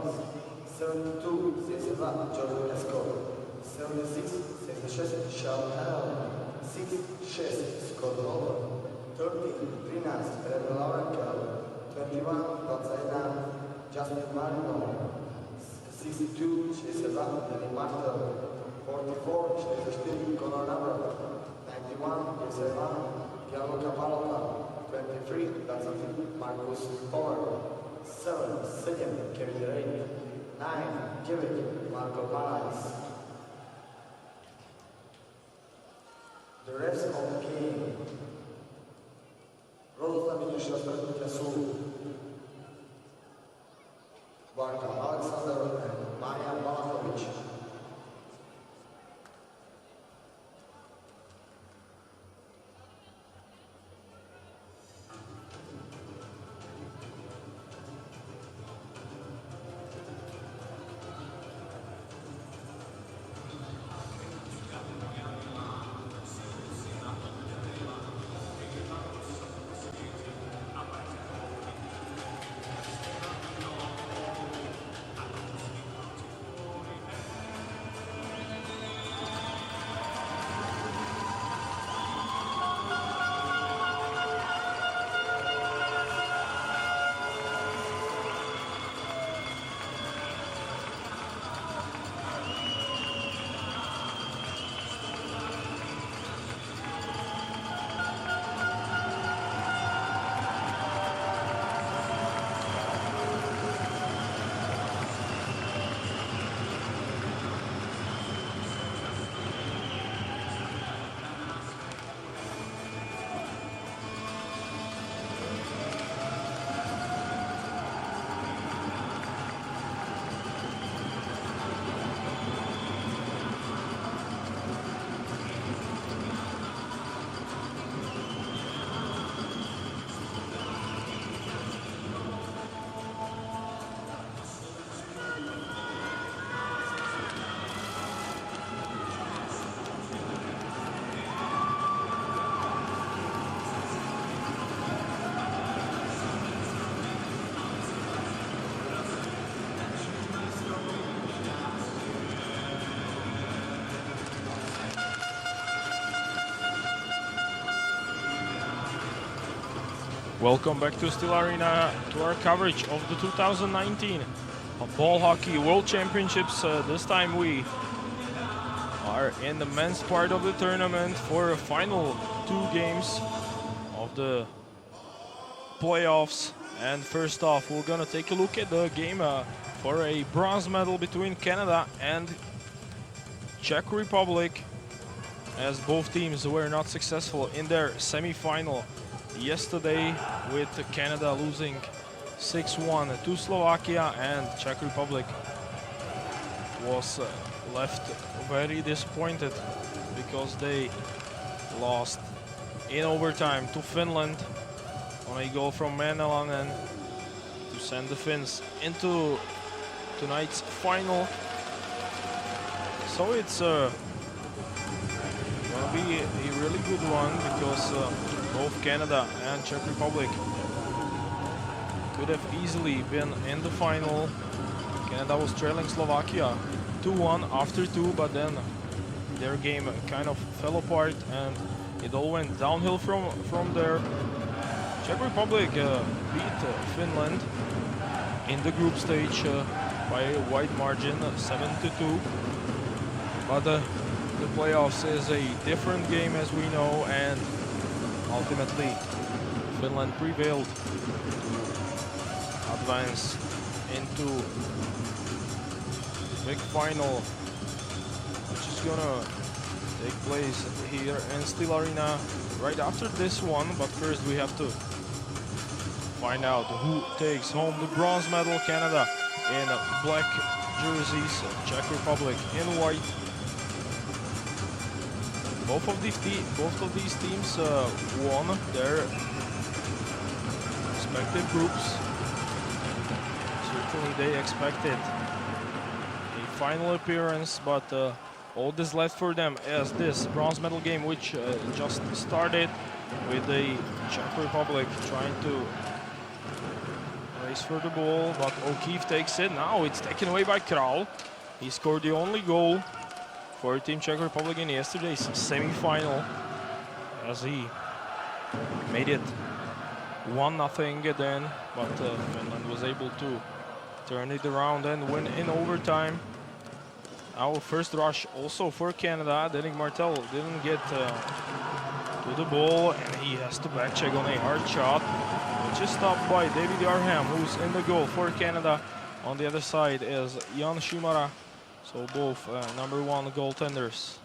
bronze. 72, c'est Eva, George Esco. 76, c'est Charles Hell. 6, Scott Lover. 30, 13, Red Lauren Kell. 21, Tatjana, Justin Marino. 62, Eva, Danny Martel. 44, Steve Conor Navarro. 91, Eva, Gianluca Palota. 23, that's Marcus Power. 7, Kevin Ray. 9, Kevin, Marco Palais. The refs of the game. Rozoznamienie rozpoczęcia słów. Barka Aleksander and Maja Balachowicz. Welcome back to Steel Arena to our coverage of the 2019 Ball Hockey World Championships. This time we are in the men's part of the tournament for a final 2 games of the playoffs. And first off, we're gonna take a look at the game for a bronze medal between Canada and Czech Republic, as both teams were not successful in their semi-final yesterday, with Canada losing 6-1 to Slovakia, and Czech Republic was left very disappointed because they lost in overtime to Finland on a goal from Manalainen to send the Finns into tonight's final. So it's gonna be a really good one, because both Canada and Czech Republic could have easily been in the final. Canada was trailing Slovakia 2-1 after 2, but then their game kind of fell apart and it all went downhill from there. Czech Republic beat Finland in the group stage by a wide margin, 7-2. But the playoffs is a different game, as we know, and ultimately Finland prevailed to advance into the big final, which is gonna take place here in Steel Arena right after this one. But first we have to find out who takes home the bronze medal. Canada in black jerseys, Czech Republic in white. Both of these teams won their respective groups. Certainly they expected a final appearance, but all that's left for them is this bronze medal game, which just started with the Czech Republic trying to Tries for the ball, but O'Keefe takes it. Now it's taken away by Král. He scored the only goal for Team Czech Republic in yesterday's semi-final, as he made it 1-0 then, but Finland was able to turn it around and win in overtime. Our first rush also for Canada. Denik Martel didn't get to the ball, and he has to back check on a hard shot, which is stopped by David Arham, who's in the goal for Canada. On the other side is Jan Šimara, so both #1 goaltenders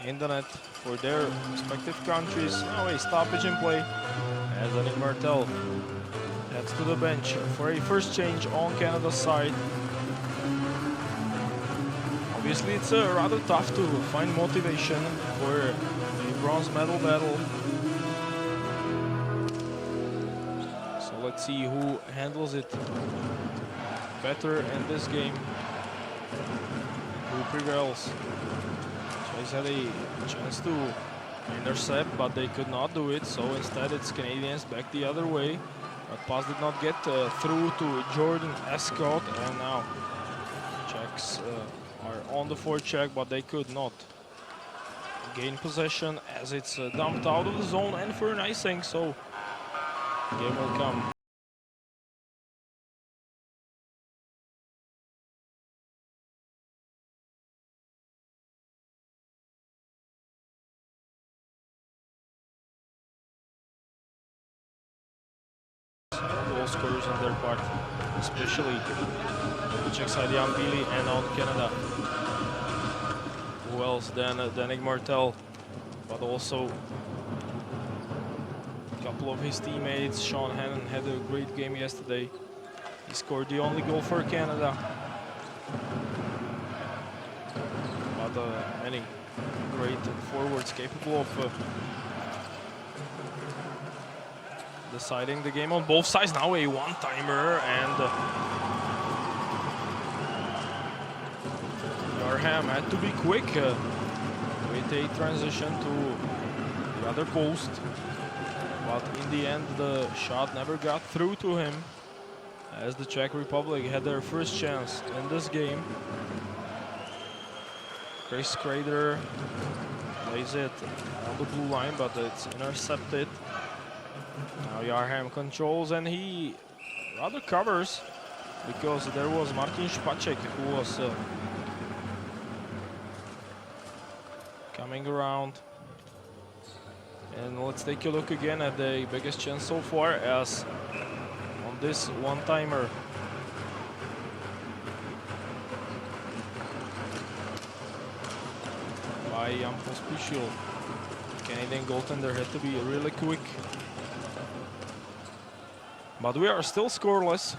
in the net for their respective countries. Now a stoppage in play as Denik Martel heads to the bench for a first change on Canada's side. Obviously, it's rather tough to find motivation for a bronze medal battle. So let's see who handles it better in this game, who prevails. Czechs had a chance to intercept, but they could not do it, so instead it's Canadians back the other way. But pass did not get through to Jordan Escott, and now Czechs are on the forecheck, but they could not gain possession as it's dumped out of the zone and for an icing, so the game will come. Goal scorers on their part, especially the Czech side, Jan Bílý, and on Canada. Who else than Denik Martel, but also a couple of his teammates. Sean Hannon had a great game yesterday. He scored the only goal for Canada. But many great forwards capable of deciding the game on both sides. Now a one-timer, and Arham had to be quick with a transition to the other post, but in the end the shot never got through to him, as the Czech Republic had their first chance in this game. Chris Kreider plays it on the blue line, but it's intercepted. Now Jarham controls, and he rather covers, because there was Martin Špaček who was coming around. And let's take a look again at the biggest chance so far, as on this one-timer. By Jan Pospíšil. Canadian goaltender had to be really quick. But we are still scoreless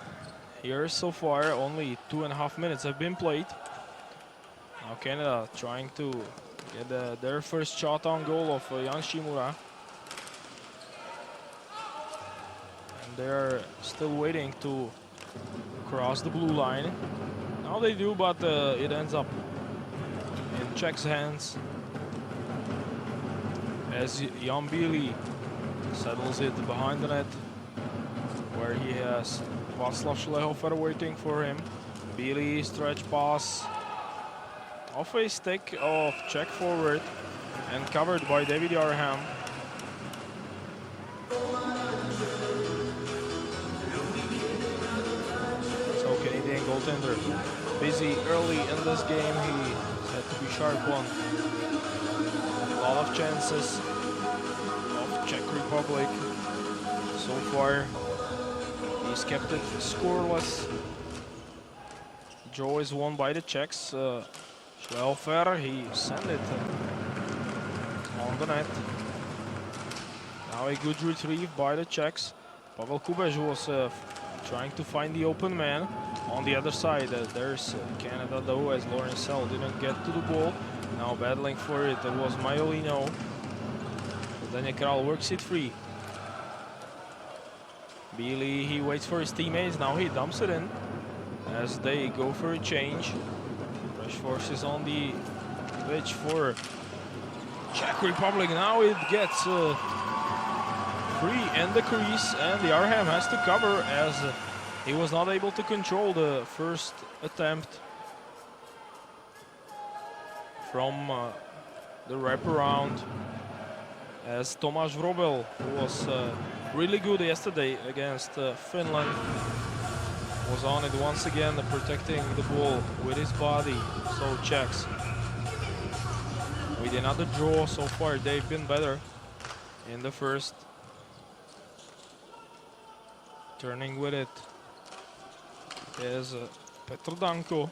here so far. Only 2.5 minutes have been played. Now Canada trying to get their first shot on goal of Jan Šimura. And they're still waiting to cross the blue line. Now they do, but it ends up in Czech's hands, as Jan Bílý settles it behind the net, where he has Václav Šlehofer waiting for him. Bílý stretch pass off a stick of Czech forward and covered by David Arham. So Canadian goaltender busy early in this game. He had to be sharp on a lot of chances of Czech Republic. So far he's kept it scoreless. Draw is won by the Czechs. Šlehofer, he sent it on the net. Now a good retrieve by the Czechs. Pavel Kubeš was trying to find the open man. On the other side, there's Canada though, as Lawrence Sell didn't get to the ball. Now battling for it, was Majolino. Daniel Král works it free. Bílý, he waits for his teammates. Now he dumps it in as they go for a change. Fresh forces on the pitch for Czech Republic. Now it gets free in the crease, and the Arham has to cover as he was not able to control the first attempt from the wraparound, as Tomáš Vrobel, who was really good yesterday against Finland, was on it once again, protecting the ball with his body. So Czechs with another draw so far. They've been better in the first. Turning with it is Petr Danko.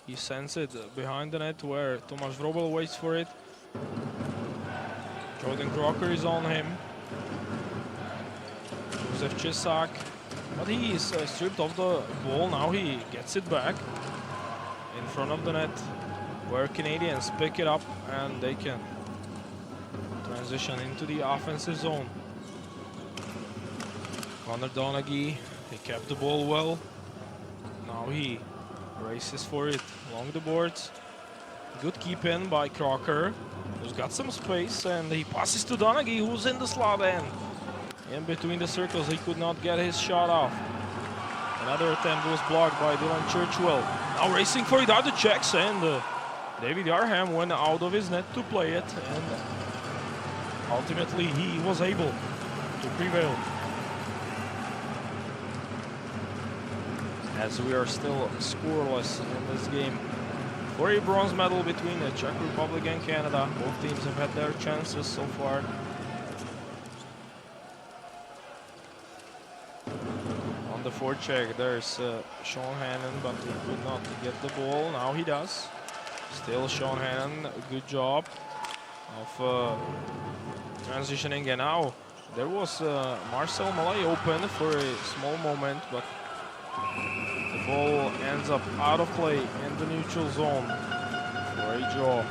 He sends it behind the net where Tomáš Vrobel waits for it. Jordan Crocker is on him. Josef Česák, but he is stripped of the ball. Now he gets it back in front of the net where Canadians pick it up and they can transition into the offensive zone. Connor Donaghy, he kept the ball well. Now he races for it along the boards. Good keep in by Crocker, who's got some space, and he passes to Donaghy, who's in the slot, and in between the circles he could not get his shot off. Another attempt was blocked by Dylan Churchwell. Now racing for it are the Czechs, and David Arham went out of his net to play it, and ultimately he was able to prevail. As we are still scoreless in this game for a bronze medal between the Czech Republic and Canada. Both teams have had their chances so far. On the forecheck, there's Sean Hannon, but he could not get the ball. Now he does. Still Sean Hannon, a good job of transitioning. And now there was Marcel Malay open for a small moment, but the ball ends up out of play in the neutral zone for a draw.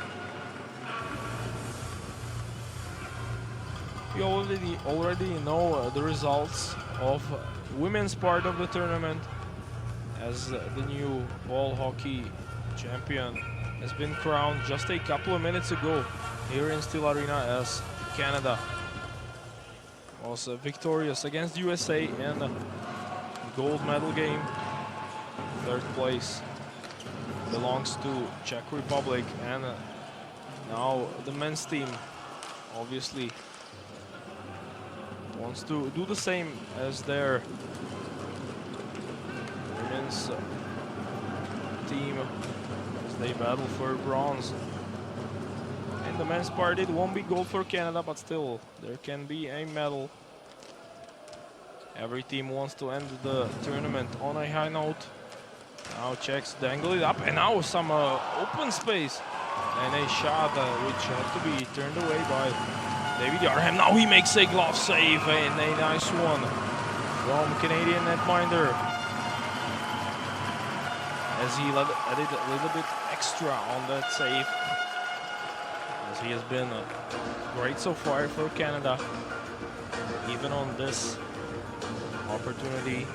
We already know the results of women's part of the tournament, as the new ball hockey champion has been crowned just a couple of minutes ago here in Steel Arena, as Canada was victorious against USA in the gold medal game. Third place belongs to Czech Republic, and now the men's team obviously wants to do the same as their women's team as they battle for bronze. In the men's part, it won't be gold for Canada, but still there can be a medal. Every team wants to end the tournament on a high note. Now Czechs dangle it up, and now some open space and a shot which had to be turned away by David Arham. Now he makes a glove save, and a nice one from Canadian netminder, as he added a little bit extra on that save, as he has been great so far for Canada, even on this opportunity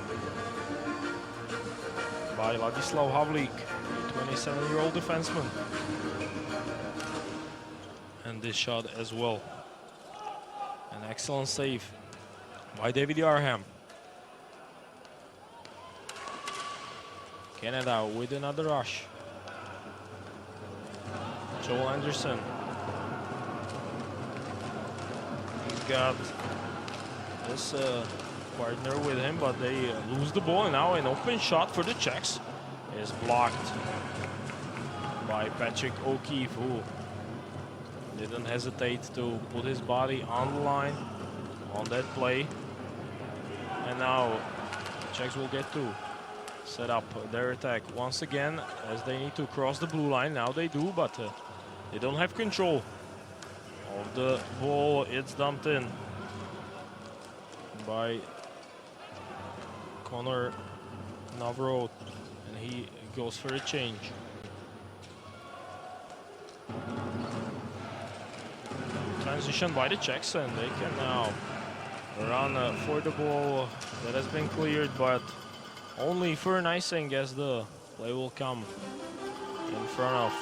by Ladislav Havlík, a 27-year-old defenseman. And this shot as well. An excellent save by David Arham. Canada with another rush. Joel Anderson. He's got this partner with him, but they lose the ball, and now an open shot for the Czechs is blocked by Patrick O'Keefe, who didn't hesitate to put his body on the line on that play. And now the Czechs will get to set up their attack once again, as they need to cross the blue line. Now they do, but they don't have control of the ball. It's dumped in by Connor Navrot, and he goes for a change. Transition by the Czechs, and they can now run for the ball that has been cleared, but only for an icing, as the play will come in front of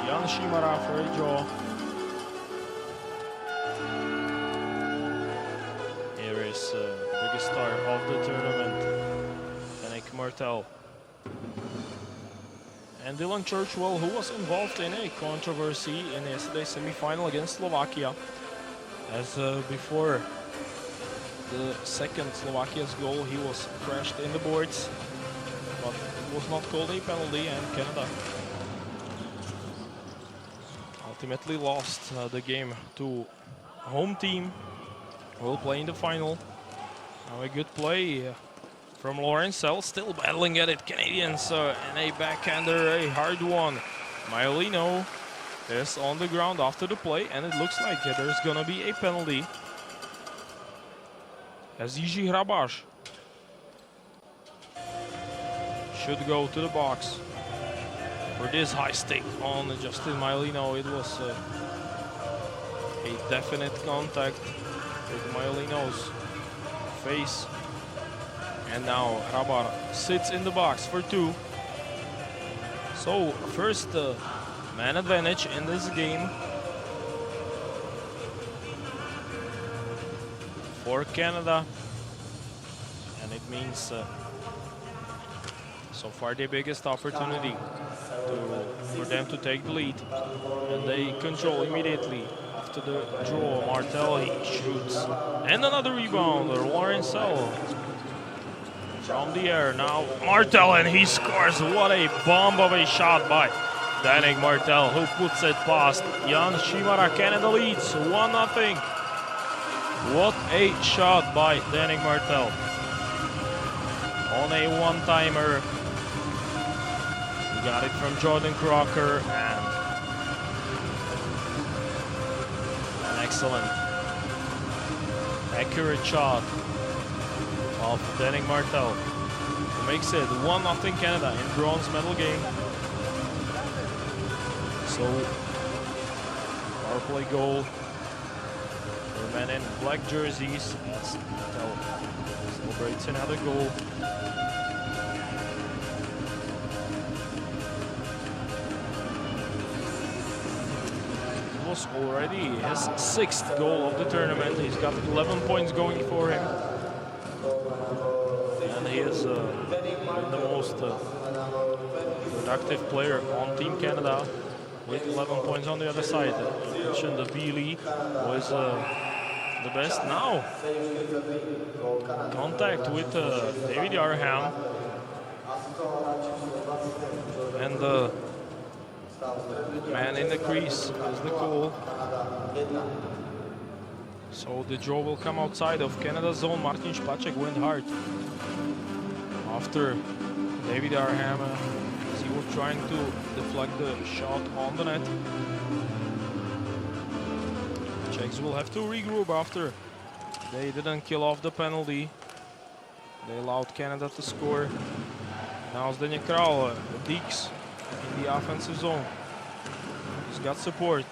Jan Šimara for a draw. is the biggest star of the tournament, Yannick Martel. And Dylan Churchwell, who was involved in a controversy in yesterday's semi-final against Slovakia, as before the second Slovakia's goal, he was crashed in the boards, but it was not called a penalty, and Canada ultimately lost the game to home team. Will play in the final. Now a good play from Lawrence Sell, still battling at it. Canadians and a backhander, a hard one. Maiolino is on the ground after the play, and it looks like there's gonna be a penalty. As Jiří Hrabáš should go to the box for this high stick on Justin Maiolino. It was a definite contact with Maiolino's face. And now Hrabar sits in the box for 2. So first man advantage in this game for Canada. And it means so far the biggest opportunity for them to take the lead. And they control immediately after the draw. Martel, he shoots. And another rebound, Lawrence Sell. From the air now, Martel, and he scores. What a bomb of a shot by Yannick Martel, who puts it past Jan Šimara. Canada leads 1-0. What a shot by Yannick Martel on a one-timer. He got it from Jordan Crocker, and an excellent, accurate shot of Yannick Martel, who makes it 1-0 Canada in bronze medal game. So, power play goal. The men in black jerseys as Martel celebrates another goal. It was already his 6th goal of the tournament. He's got 11 points going for him. And he is the most productive player on Team Canada with 11 points on the other side. I mentioned the Bealey was the best. Now, contact with David Yarham. And the man in the crease is the call. So the draw will come outside of Canada's zone. Martin Špaček went hard after David Arham as he was trying to deflect the shot on the net. Czechs will have to regroup after they didn't kill off the penalty. They allowed Canada to score. Now Zdeněk Král digs in the offensive zone. He's got support.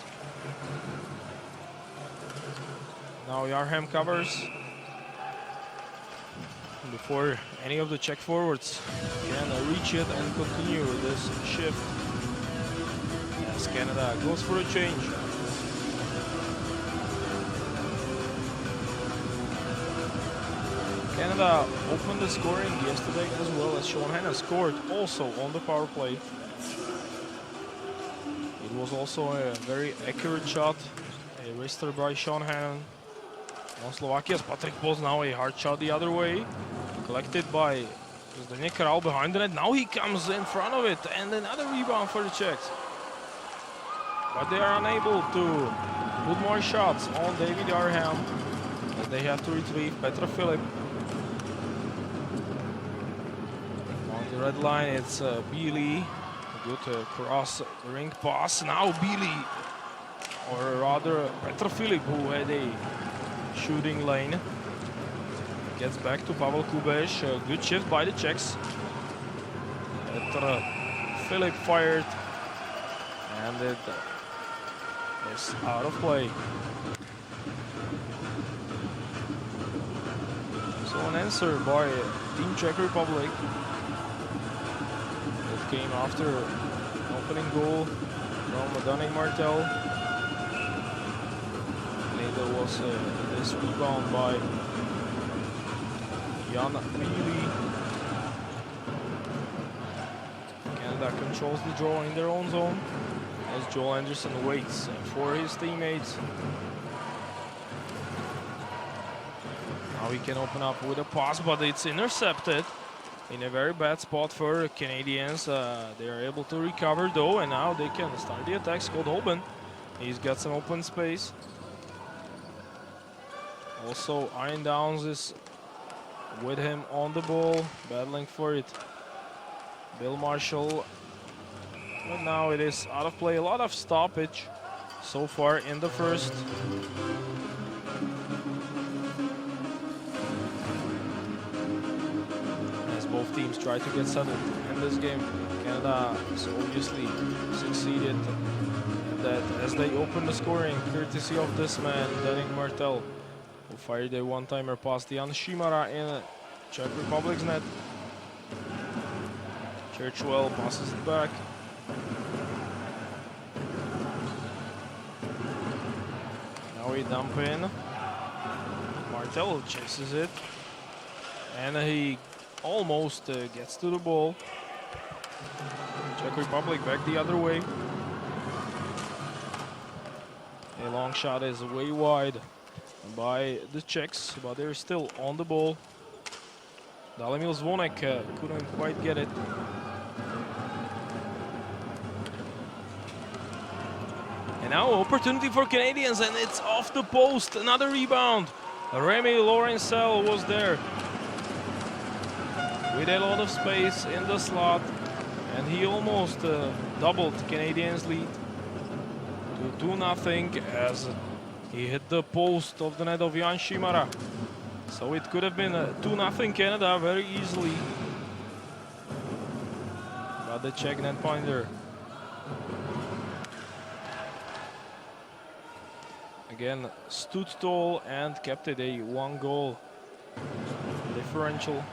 Now Yarham covers before any of the Czech forwards can reach it and continue this shift as Canada goes for a change. Canada opened the scoring yesterday as well, as Sean Hanna scored also on the power play. It was also a very accurate shot, a wrister by Sean Hannan. On Slovakia's Patrik Poz, now a hard shot the other way, collected by Zdeněk Král behind the net. Now he comes in front of it, and another rebound for the Czechs. But they are unable to put more shots on David Arham, as they have to retrieve Petr Filip. On the red line, it's Bealey. Good cross ring pass. Now Bealey, or rather Petr Filip, who had a shooting lane, gets back to Pavel Kubeš. Good shift by the Czechs. Petr Filip fired, and it is out of play. So an answer by Team Czech Republic. It came after an opening goal from Yannick Martel. There was this rebound by Jan Mealy. Canada controls the draw in their own zone as Joel Anderson waits for his teammates. Now he can open up with a pass, but it's intercepted in a very bad spot for Canadians. They are able to recover though, and now they can start the attack. Scott Holben, he's got some open space. Also, Iron Downs is with him on the ball, battling for it. Bill Marshall, but now it is out of play. A lot of stoppage so far in the first. As both teams try to get settled in this game, Canada has obviously succeeded in that as they open the scoring, courtesy of this man, Danik Martel, who fired a one-timer past Jan Šimara in Czech Republic's net. Churchwell passes it back. Now we dump in. Martel chases it. And he almost gets to the ball. Czech Republic back the other way. A long shot is way wide by the Czechs, but they're still on the ball. Dalemil Zvonek couldn't quite get it. And now opportunity for Canadians, and it's off the post. Another rebound. Remy Laurencel was there with a lot of space in the slot, and he almost doubled Canadians' lead to 2-0 as he hit the post of the net of Jan Šimara. So it could have been 2-0 Canada very easily. But the Czech netminder again stood tall and kept it a 1-goal differential.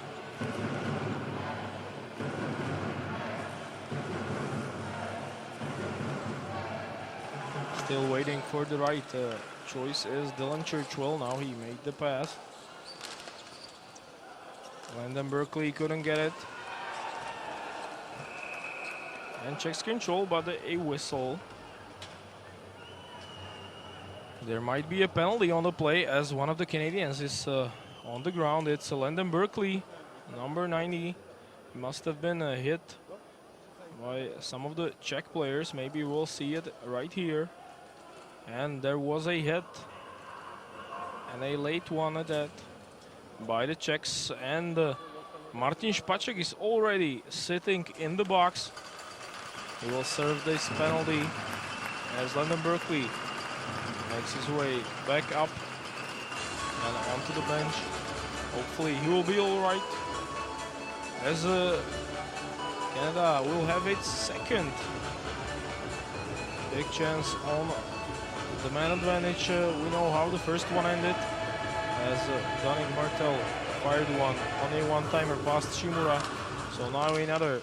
Still waiting for the right choice is Dylan Churchwell. Now he made the pass. Landon Berkeley couldn't get it. And Czechs control, but a whistle. There might be a penalty on the play as one of the Canadians is on the ground. It's Landon Berkeley, number 90. He must have been hit by some of the Czech players. Maybe we'll see it right here. And there was a hit, and a late one at that, by the Czechs. And Martin Špaček is already sitting in the box. He will serve this penalty as Landon Berkeley makes his way back up and onto the bench. Hopefully he will be all right, as Canada will have its second big chance on the man advantage. We know how the first one ended, as Danik Martel fired one on a one-timer past Shimura. So now another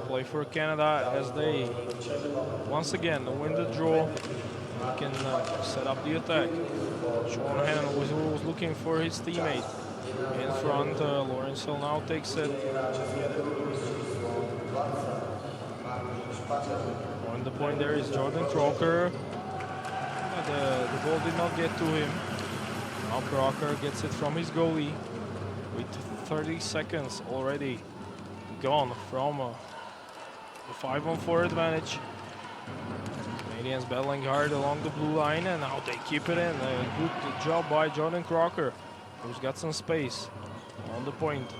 play for Canada as they once again win the draw and can set up the attack. Sean Hannon was looking for his teammate in front. Lawrence Hill now takes it. On the point there is Jordan Crocker. The ball did not get to him. Now Crocker gets it from his goalie with 30 seconds already gone from the 5-on-4 advantage. Canadians battling hard along the blue line, and now they keep it in. A good job by Jordan Crocker, who's got some space on the point.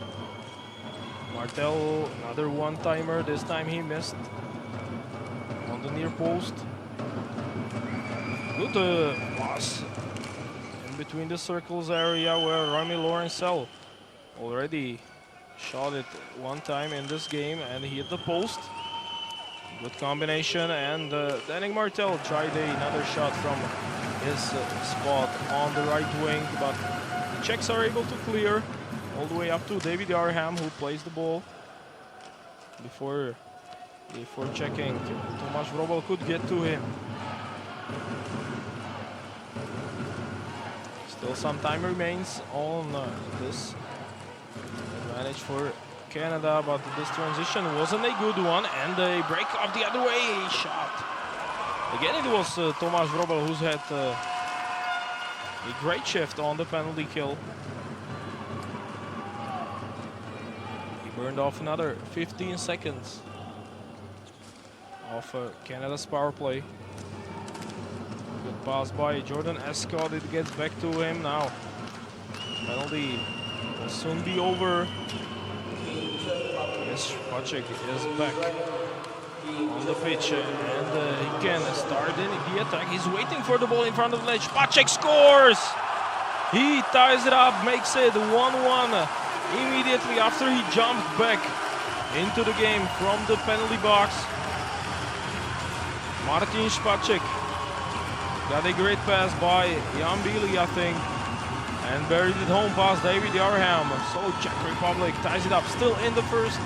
Martel, another one-timer. This time he missed on the near post. Good pass in between the circles area where Remy Laurencel already shot it one time in this game, and he hit the post. Good combination, and Danik Martel tried another shot from his spot on the right wing, but the Czechs are able to clear all the way up to David Arham, who plays the ball before checking. Tomáš Vrobel could get to him. Still some time remains on this advantage for Canada, but this transition wasn't a good one, and a break off the other way shot. Again, it was Tomáš Vrobel who's had a great shift on the penalty kill. He burned off another 15 seconds of Canada's power play. Good pass by Jordan Escott. It gets back to him now. Penalty will soon be over. Yes, Špaček is back on the pitch, and he can start in the attack. He's waiting for the ball in front of the net. Špaček scores! He ties it up, makes it 1-1 immediately after he jumped back into the game from the penalty box. Martin Špaček got a great pass by Jan Bílý, I think, and buried it home past David Jarham. So Czech Republic ties it up, still in the first.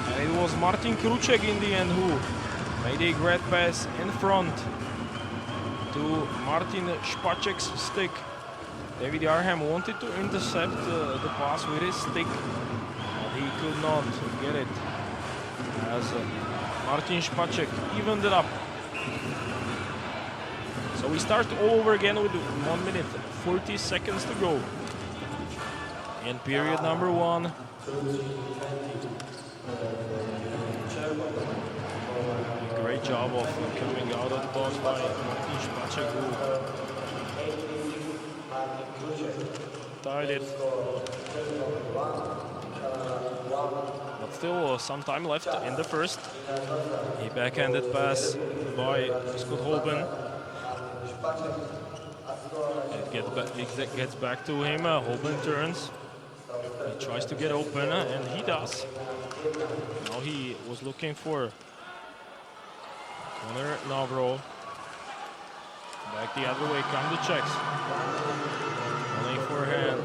And it was Martin Kruček in the end who made a great pass in front to Martin Špaček's stick. David Jarham wanted to intercept the pass with his stick, but he could not get it, as Martin Špaček evened it up. So we start all over again with 1 minute 40 seconds to go in period number 1. A great job of coming out of the box by Martin Špaček, who tied it. But still some time left in the first. A backhanded pass by Scott Holben. It gets back to him. Holben turns. He tries to get open, and he does. Now he was looking for Conor Navro. Back the other way come the Czechs. Only forehand.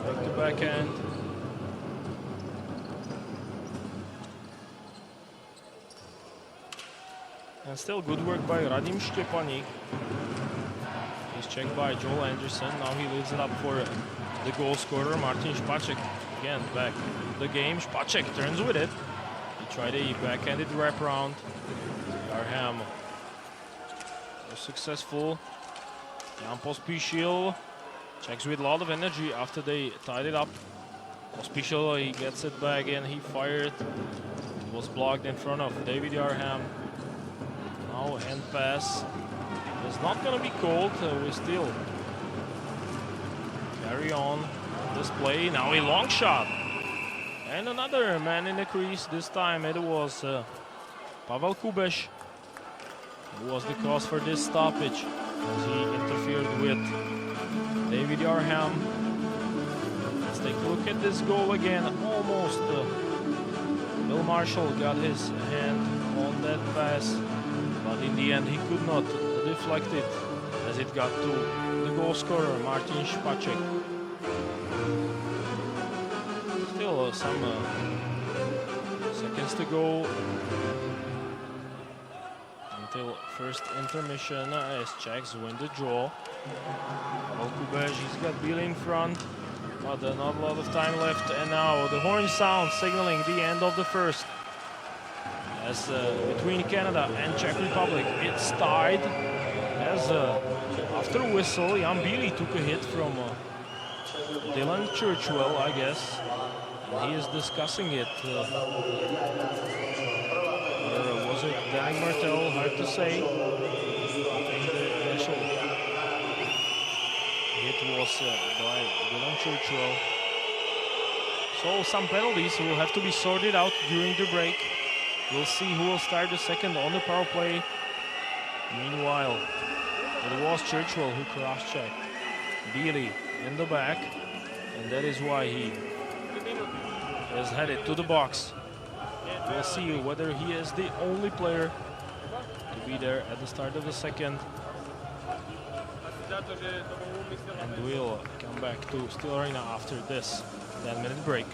Back to backhand. And still good work by Radim Štěpánik. He's checked by Joel Anderson. Now he leaves it up for the goal scorer, Martin Špaček. Again, back the game. Špaček turns with it. He tried a backhanded wraparound. Jarham was successful. Jan Pospíšil checks with a lot of energy after they tied it up. Pospíšil, he gets it back and he fired. It was blocked in front of David Jarham. Now hand pass. It's not going to be called. We still carry on this play. Now a long shot. And another man in the crease. This time it was Pavel Kubeš who was the cause for this stoppage, as he interfered with David Jarham. Let's take a look at this goal again. Almost Bill Marshall got his hand on that pass, but in the end he could not deflect it as it got to the goal scorer, Martin Špaček. Still some seconds to go until first intermission, as Czechs win the draw. Pavel Kubeš, he's got Bílý in front, but not a lot of time left, and now the horn sound signaling the end of the first. As between Canada and Czech Republic, it's tied, as after a whistle, Jan Bílý took a hit from Dylan Churchwell, I guess, and he is discussing it. Or was it Danny Martel? Hard to say. I think the initial hit was by Dylan Churchwell. So some penalties will have to be sorted out during the break. We'll see who will start the second on the power play. Meanwhile, it was Churchwell who cross-checked Bílý in the back, and that is why he is headed to the box. We'll see whether he is the only player to be there at the start of the second. And we'll come back to Steel Arena after this 10-minute break.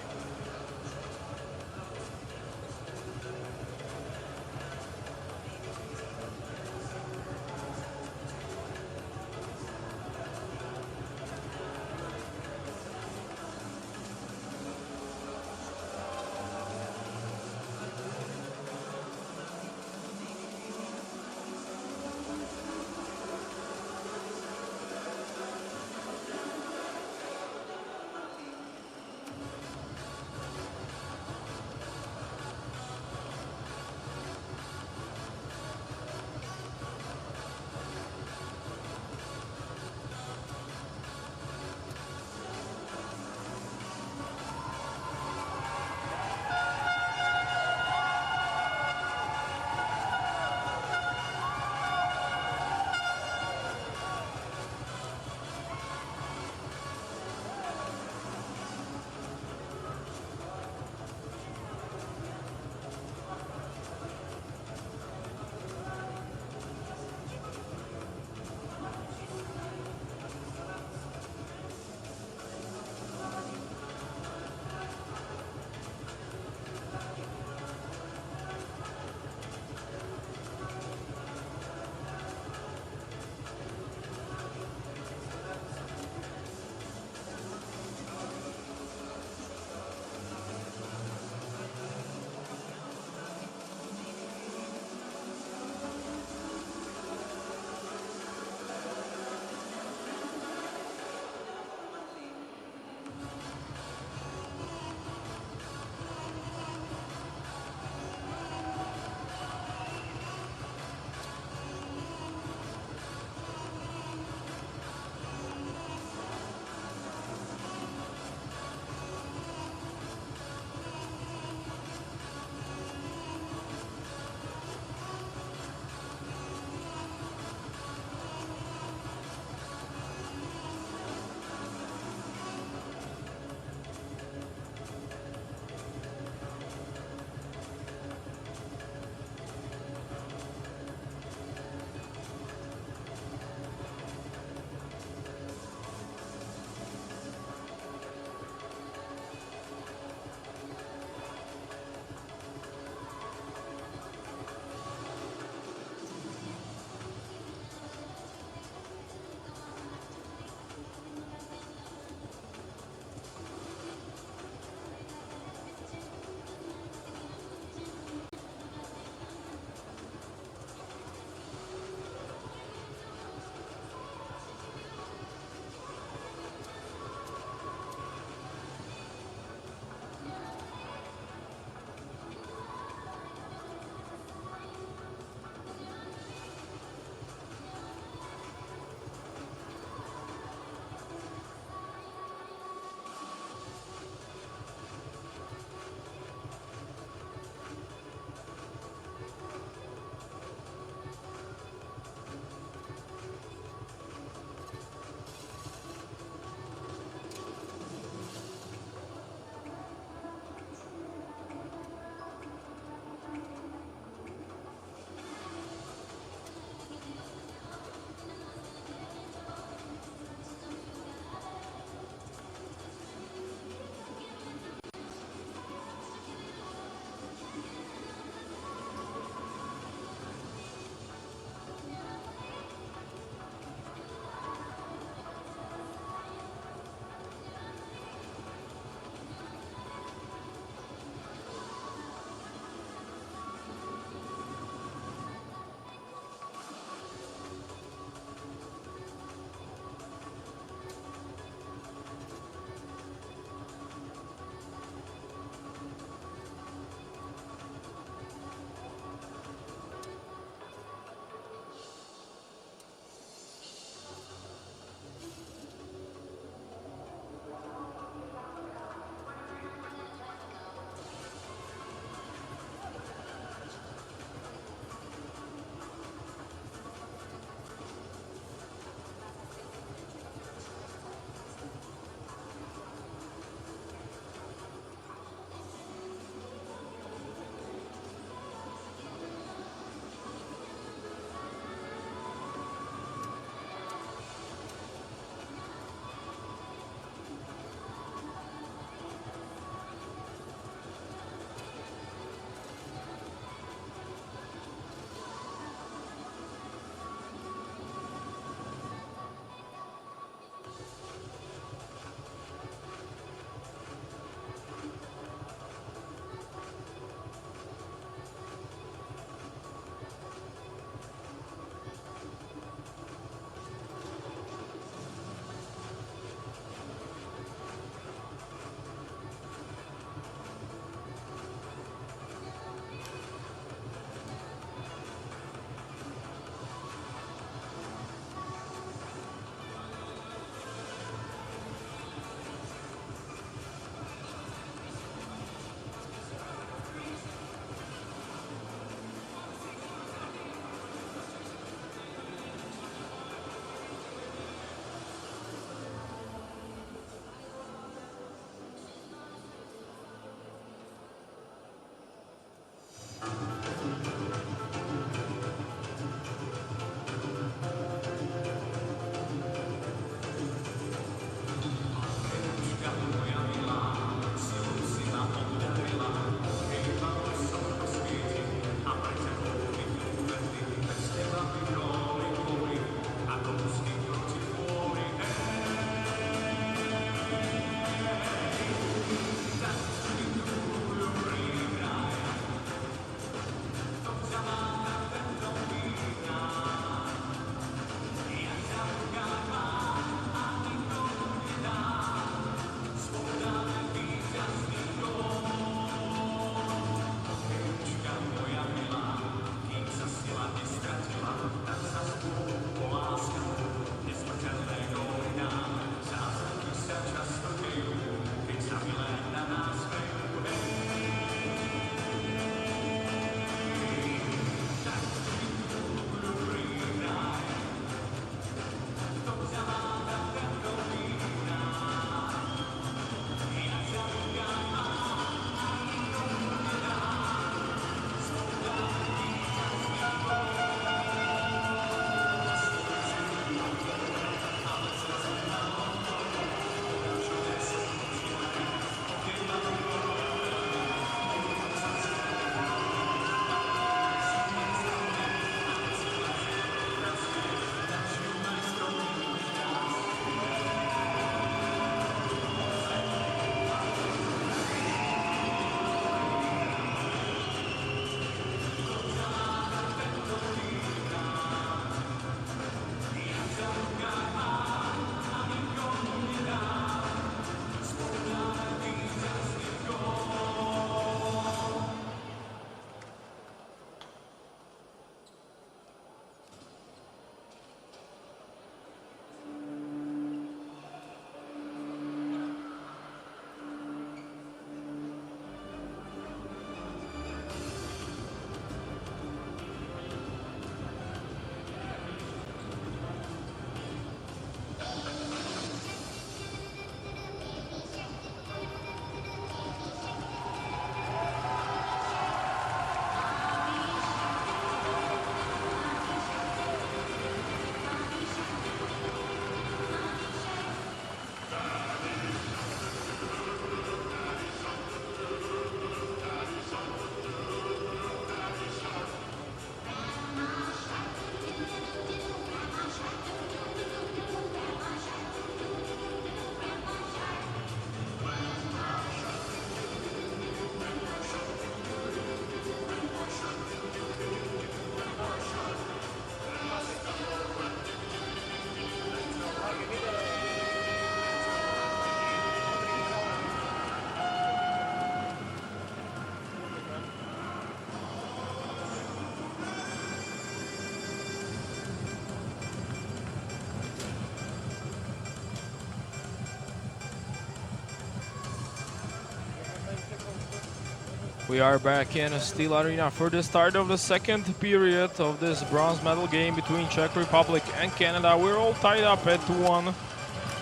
We are back in Steel Arena for the start of the second period of this bronze medal game between Czech Republic and Canada. We're all tied up at 2-1.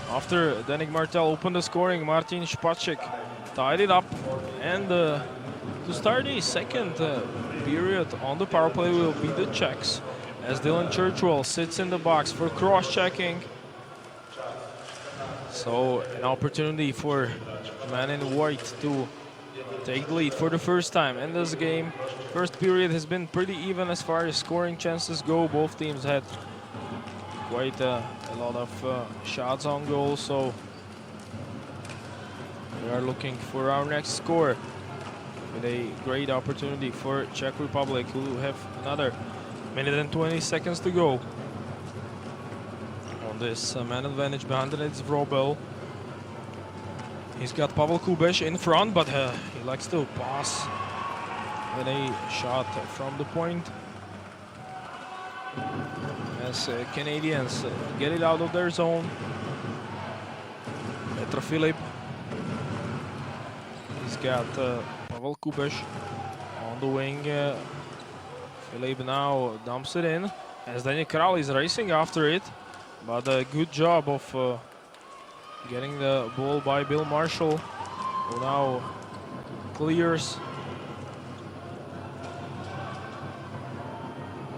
After Deník Martel opened the scoring, Martin Špaček tied it up. And to start the second period on the power play will be the Czechs, as Dylan Churchwell sits in the box for cross-checking. So an opportunity for the man in white to take the lead for the first time in this game. First period has been pretty even as far as scoring chances go. Both teams had quite a lot of shots on goal, so we are looking for our next score with a great opportunity for Czech Republic, who have another minute and 20 seconds to go. On this man advantage behind it, it's Vrobel. He's got Pavel Kubeš in front, but he likes to pass with a shot from the point. As Canadians get it out of their zone. Petr Filip. He's got Pavel Kubeš on the wing. Filip now dumps it in, as Daniel Kral is racing after it. But a good job of getting the ball by Bill Marshall, who now clears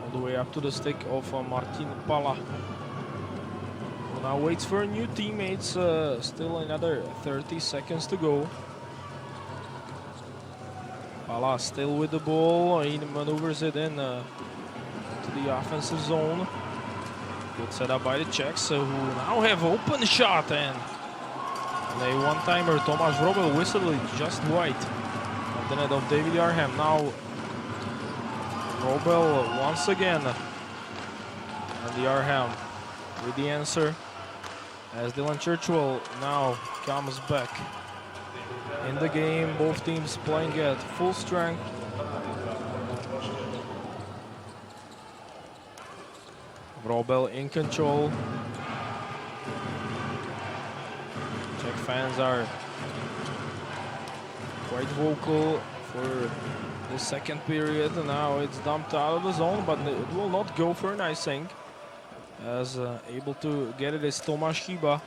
all the way up to the stick of Martin Pala, who now waits for new teammates. Still another 30 seconds to go. Pala still with the ball. He maneuvers it in to the offensive zone. Good setup by the Czechs, who now have open shot, and a one-timer. Tomáš Vrobel whistled it just wide of the net of David Arham. Now Vrobel once again, and the Arham with the answer, as Dylan Churchwell now comes back in the game. Both teams playing at full strength. Vrobel in control. Czech fans are quite vocal for the second period, and now it's dumped out of the zone, but it will not go for an icing, as able to get it is Tomáš Chyba.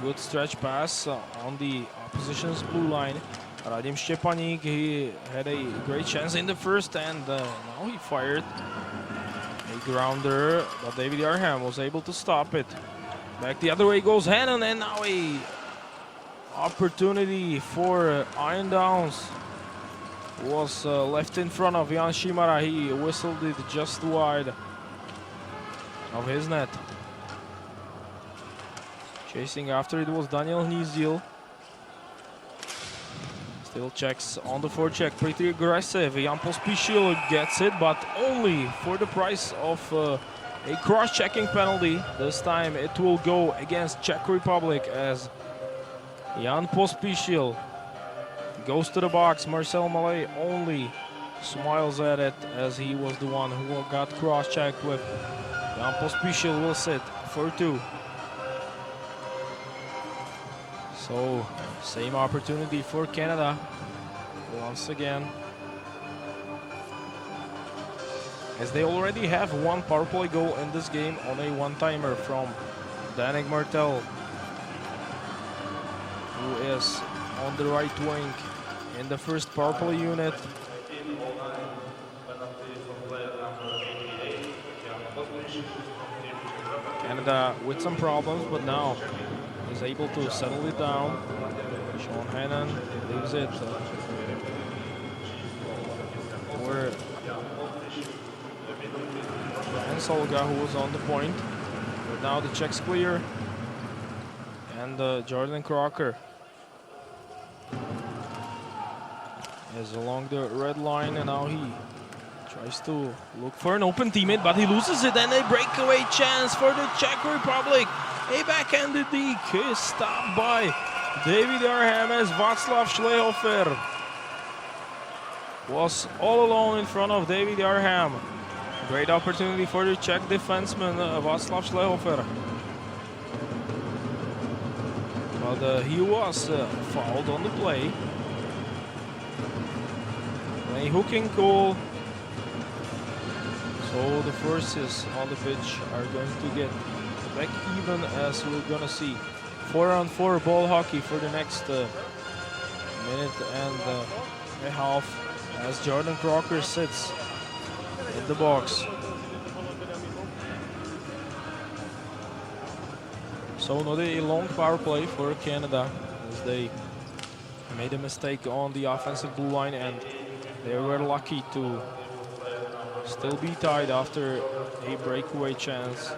Good stretch pass on the opposition's blue line. Radim Štěpaník, he had a great chance in the first, and now he fired a grounder, but David Arham was able to stop it. Back the other way goes Hannon, and now a opportunity for Iron Downs was left in front of Jan Šimara. He whistled it just wide of his net. Chasing after it was Daniel Hnízdil. Still Czechs on the forecheck, pretty aggressive. Jan Pospíšil gets it, but only for the price of a cross-checking penalty. This time it will go against Czech Republic, as Jan Pospíšil goes to the box. Marcel Mallet only smiles at it, as he was the one who got cross-checked with. Jan Pospíšil will sit for 2. So, same opportunity for Canada once again, as they already have one power play goal in this game on a one-timer from Deník Martel, who is on the right wing in the first power play unit. Canada with some problems, but now is able to settle it down. Sean Hannon leaves it for Brian Solga, who was on the point. But now the Czechs clear, and Jordan Crocker is along the red line, and now he tries to look for an open teammate, but he loses it, and a breakaway chance for the Czech Republic. A backhanded deke is stopped by David Arham, as Václav Šlehofer was all alone in front of David Arham. Great opportunity for the Czech defenseman Václav Šlehofer. But he was fouled on the play. A hooking goal. So the forces on the pitch are going to get back even, as we're gonna see 4-on-4 ball hockey for the next minute and a half, as Jordan Crocker sits in the box. So not a long power play for Canada, as they made a mistake on the offensive blue line, and they were lucky to still be tied after a breakaway chance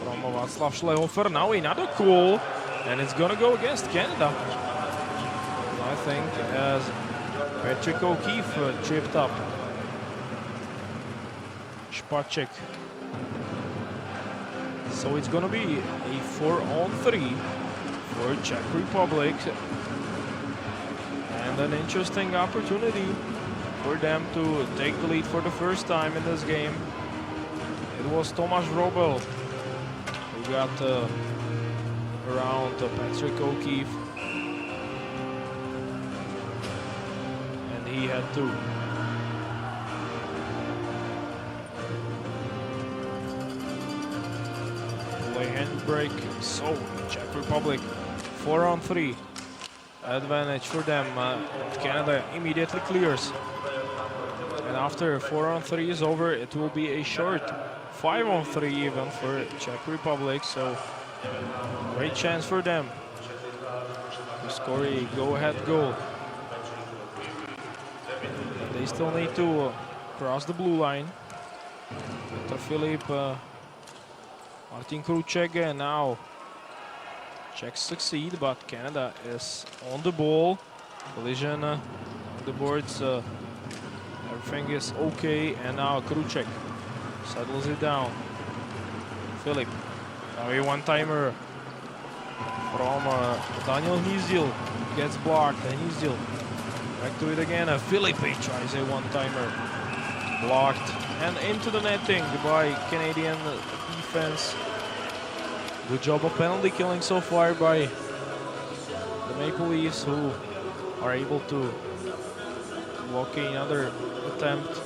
from Václav Schlehofer. Now another goal, and it's gonna go against Canada, I think, as Patrick O'Keefe tripped up Špaček. So it's gonna be a 4-on-3 for Czech Republic, and an interesting opportunity for them to take the lead for the first time in this game. It was Tomáš Vrobel who got around Patrick O'Keefe, and he had to play handbrake. So Czech Republic 4-on-3 advantage for them. Canada immediately clears. And after 4-on-3 is over, it will be a short 5-on-3 even for Czech Republic. So great chance for them to score a go-ahead goal. But they still need to cross the blue line. Petr Filip, Martin Kruček, and now Czechs succeed, but Canada is on the ball. Collision on the boards. Everything is okay, and now Kruček settles it down. Filip, now a one-timer from Daniel Hnízdil, gets blocked, and Hnízdil back to it again. Filip tries a one-timer, blocked, and into the netting by Canadian defense. Good job of penalty killing so far by the Maple Leafs, who are able to block another attempt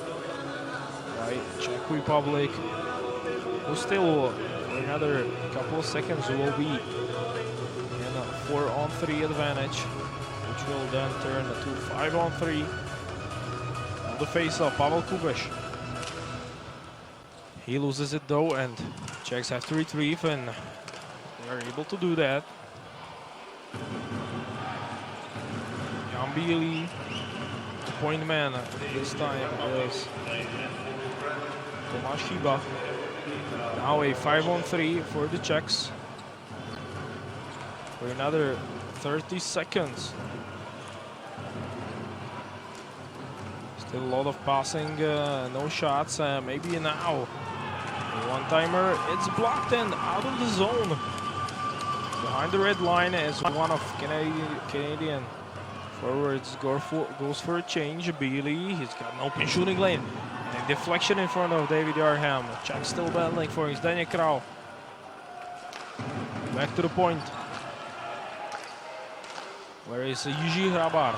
by Czech Republic, who still for another couple of seconds will be in a 4-on-3 advantage, which will then turn to 5-on-3 on the face-off. Pavel Kubeš, he loses it though, and Czechs have to retrieve, and they are able to do that. Jan Bílý, the point man this time is Tomáš Chyba. Now a 5-on-3 for the Czechs for another 30 seconds. Still a lot of passing, no shots. Maybe now a one-timer. It's blocked and out of the zone. Behind the red line is one of Canadian forwards goes for a change. Bílý, he's got an open shooting lane. And a deflection in front of David Yarham. Czech still battling for his Zdeněk Král. Back to the point. Where is Jiří Hrabar?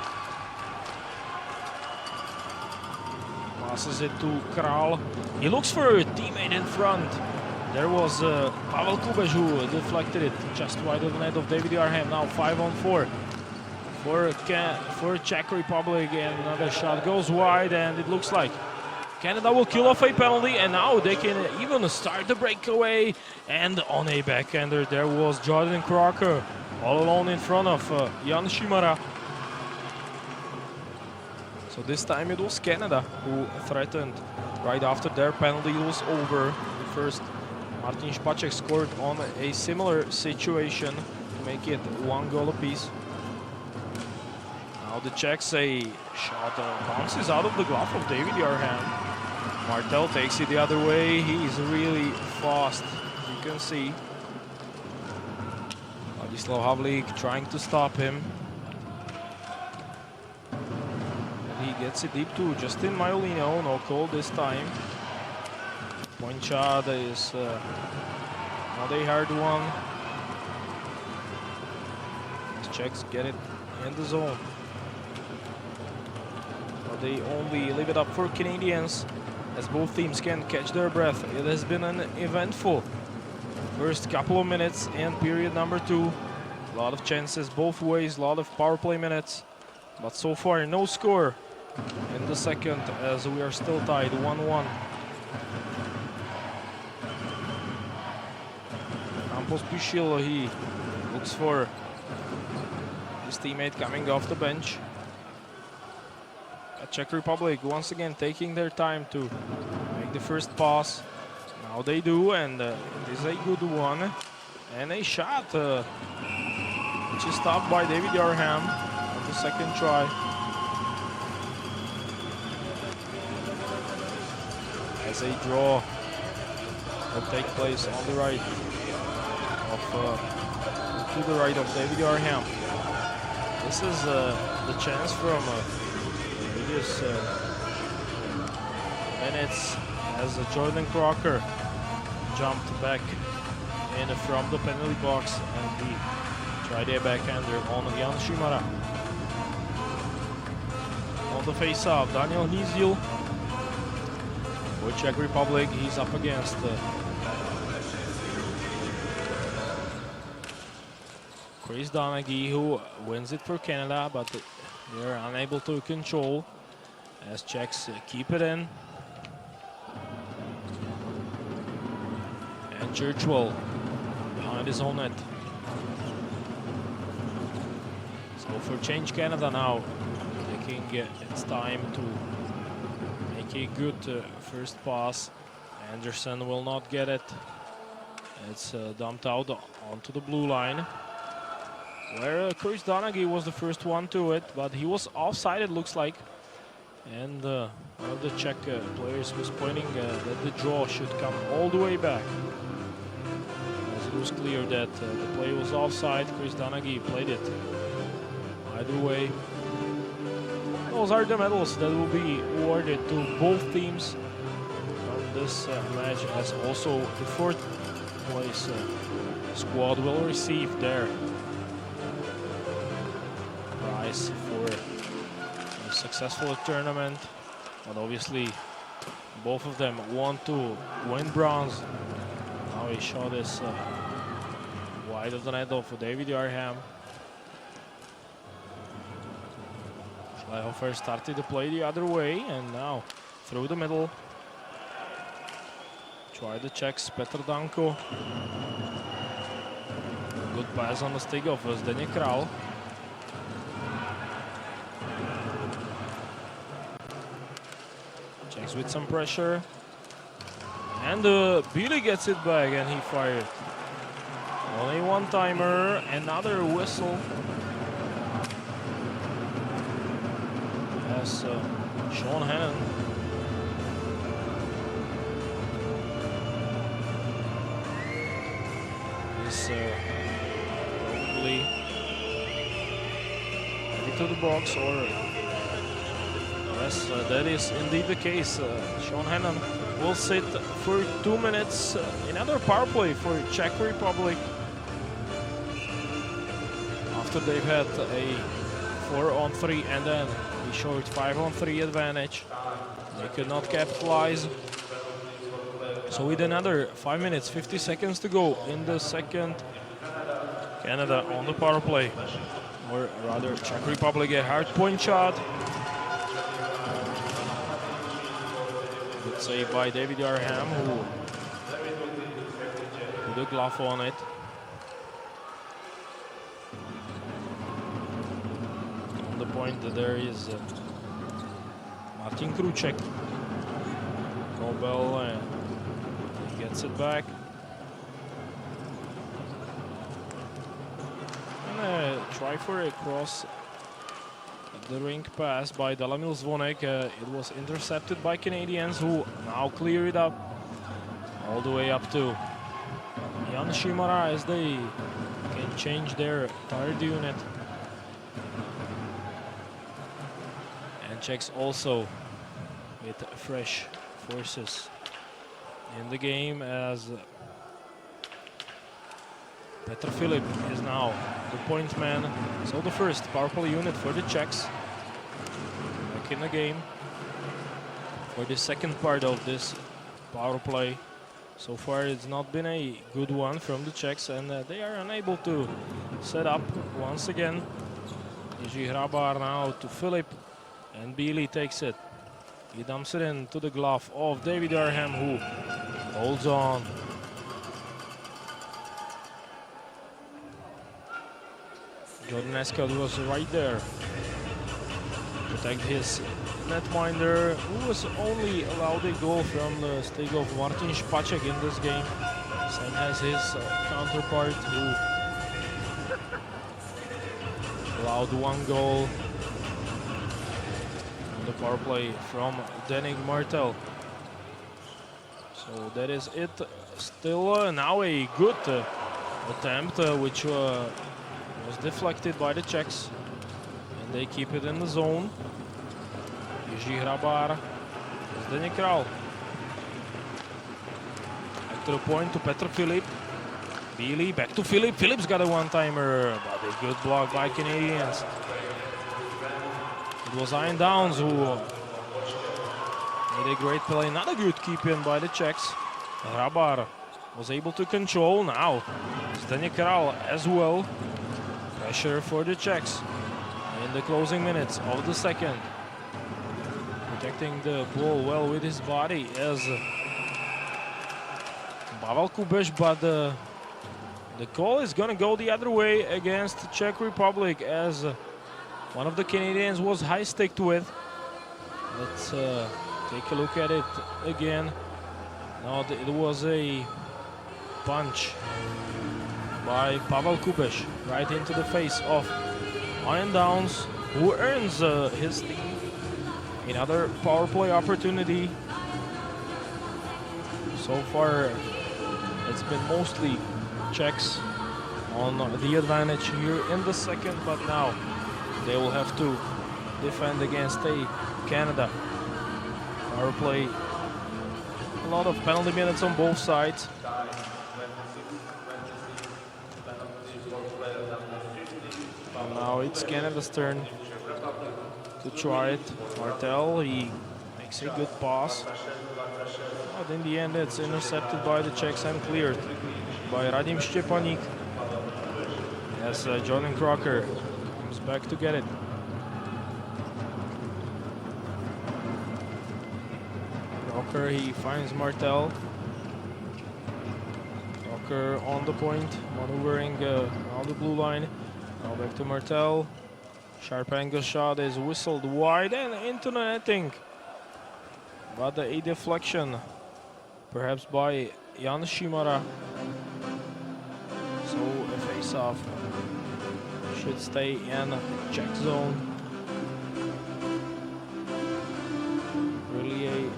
Passes it to Král. He looks for a teammate in front. There was Pavel Kubeš who deflected it just wide of the net of David Yarham. Now 5-on-4 for Czech Republic, and another shot goes wide, and it looks like Canada will kill off a penalty, and now they can even start the breakaway. And on a backhander, there was Jordan Crocker all alone in front of Jan Šimara. So this time it was Canada who threatened right after their penalty was over. First, Martin Špaček scored on a similar situation to make it 1 goal apiece. Now the Czechs, a shot bounces out of the glove of David Yarham. Martel takes it the other way. He's really fast, you can see. Ladislav Havlík trying to stop him. And he gets it deep to Justin Majolino. No call this time. Point shot is not a hard one. The Czechs get it in the zone. they only leave it up for Canadians as both teams can catch their breath. It has been an eventful first couple of minutes in period number 2. A lot of chances both ways, a lot of power play minutes, but so far no score in the second as we are still tied 1-1. Campos Pichil, he looks for his teammate coming off the bench. Czech Republic once again taking their time to make the first pass. Now they do, and it is a good one. And a shot which is stopped by David Yarham on the second try. As a draw will take place on the right of to the right of David Yarham. This is the chance from previous minutes as Jordan Crocker jumped back in from the penalty box and he tried a backhander on Jan Šimara. On the face-off, Daniel Hnízdil for Czech Republic. He's up against Chris Donaghy, who wins it for Canada, but they're unable to control as Czechs keep it in. And Churchwell behind his own net. So for change, Canada now taking its time to make a good first pass. Anderson will not get it. It's dumped out onto the blue line, where Chris Donaghy was the first one to it, but he was offside, it looks like. And one of the Czech players was pointing that the draw should come all the way back, as it was clear that the play was offside. Chris Donaghy played it either way. Those are the medals that will be awarded to both teams from this match, as also the fourth place squad will receive their prize for a successful tournament. But obviously both of them want to win bronze. Now a shot is wide of the net of David Yarham. Schleihofer started to play the other way, and now through the middle. Try the Czechs, Petr Danko. Good pass on the stick of Zdeněk Král. Czechs with some pressure. And Billy gets it back and he fired. Only one timer, another whistle. As Sean Hannon is probably heading to the box, or yes, that is indeed the case. Sean Hannon will sit for 2 minutes. Another power play for Czech Republic after they've had a 4-on-3 and then a short 5-on-3 advantage. They could not capitalize. So with another 5 minutes, 50 seconds to go in the second, Canada on the power play, or rather Czech Republic a hard point shot. Good save by David Yarham, who put a glove on it. On the point that there is Martin Kruček. Nobel gets it back. And a try for a cross the ring pass by Dalamil Zvonek. It was intercepted by Canadians, who now clear it up all the way up to Jan Šimara as they can change their third unit. And Czechs also with fresh forces in the game, as Petr Filip is now the point man. So the first power play unit for the Czechs. back in the game for the second part of this power play. So far it's not been a good one from the Czechs, and they are unable to set up once again. Jiří Hrabar now to Filip, and Bílý takes it. He dumps it into the glove of David Arham, who holds on. Jordan Escott was right there to protect his netminder, who was only allowed a goal from the stake of Martin Špaček in this game, same as his counterpart, who allowed 1 goal on the power play from Denik Martel. So that is it. Still now a good attempt, which was deflected by the Czechs, and they keep it in the zone. Jiří Hrabar, Zdeněk Král. Back to the point to Petr Filip. Bílý, back to Filip. Filip's got a one-timer, but a good block by Canadians. It was Ian Downs who made a great play. Not a good keep-in by the Czechs. Hrabar was able to control. Now Zdeněk Král as well. Pressure for the Czechs in the closing minutes of the second. Protecting the ball well with his body as Pavel Kubeš, but the call is going to go the other way against the Czech Republic, as one of the Canadians was high-sticked with. Let's take a look at it again. No, it was a punch by Pavel Kubeš right into the face of Ian Downs, who earns his team another power play opportunity. So far it's been mostly Czechs on the advantage here in the second, but now they will have to defend against a Canada power play. A lot of penalty minutes on both sides. And now it's Canada's turn to try it. Martel, he makes a good pass, but in the end it's intercepted by the Czechs and cleared by Radim Štěpánek, as Jordan Crocker comes back to get it. Crocker, he finds Martel. Crocker on the point, maneuvering on the blue line. Now back to Martel. Sharp angle shot is whistled wide and into the netting, but a deflection perhaps by Jan Šimara. So a face-off should stay in Czech zone. Really a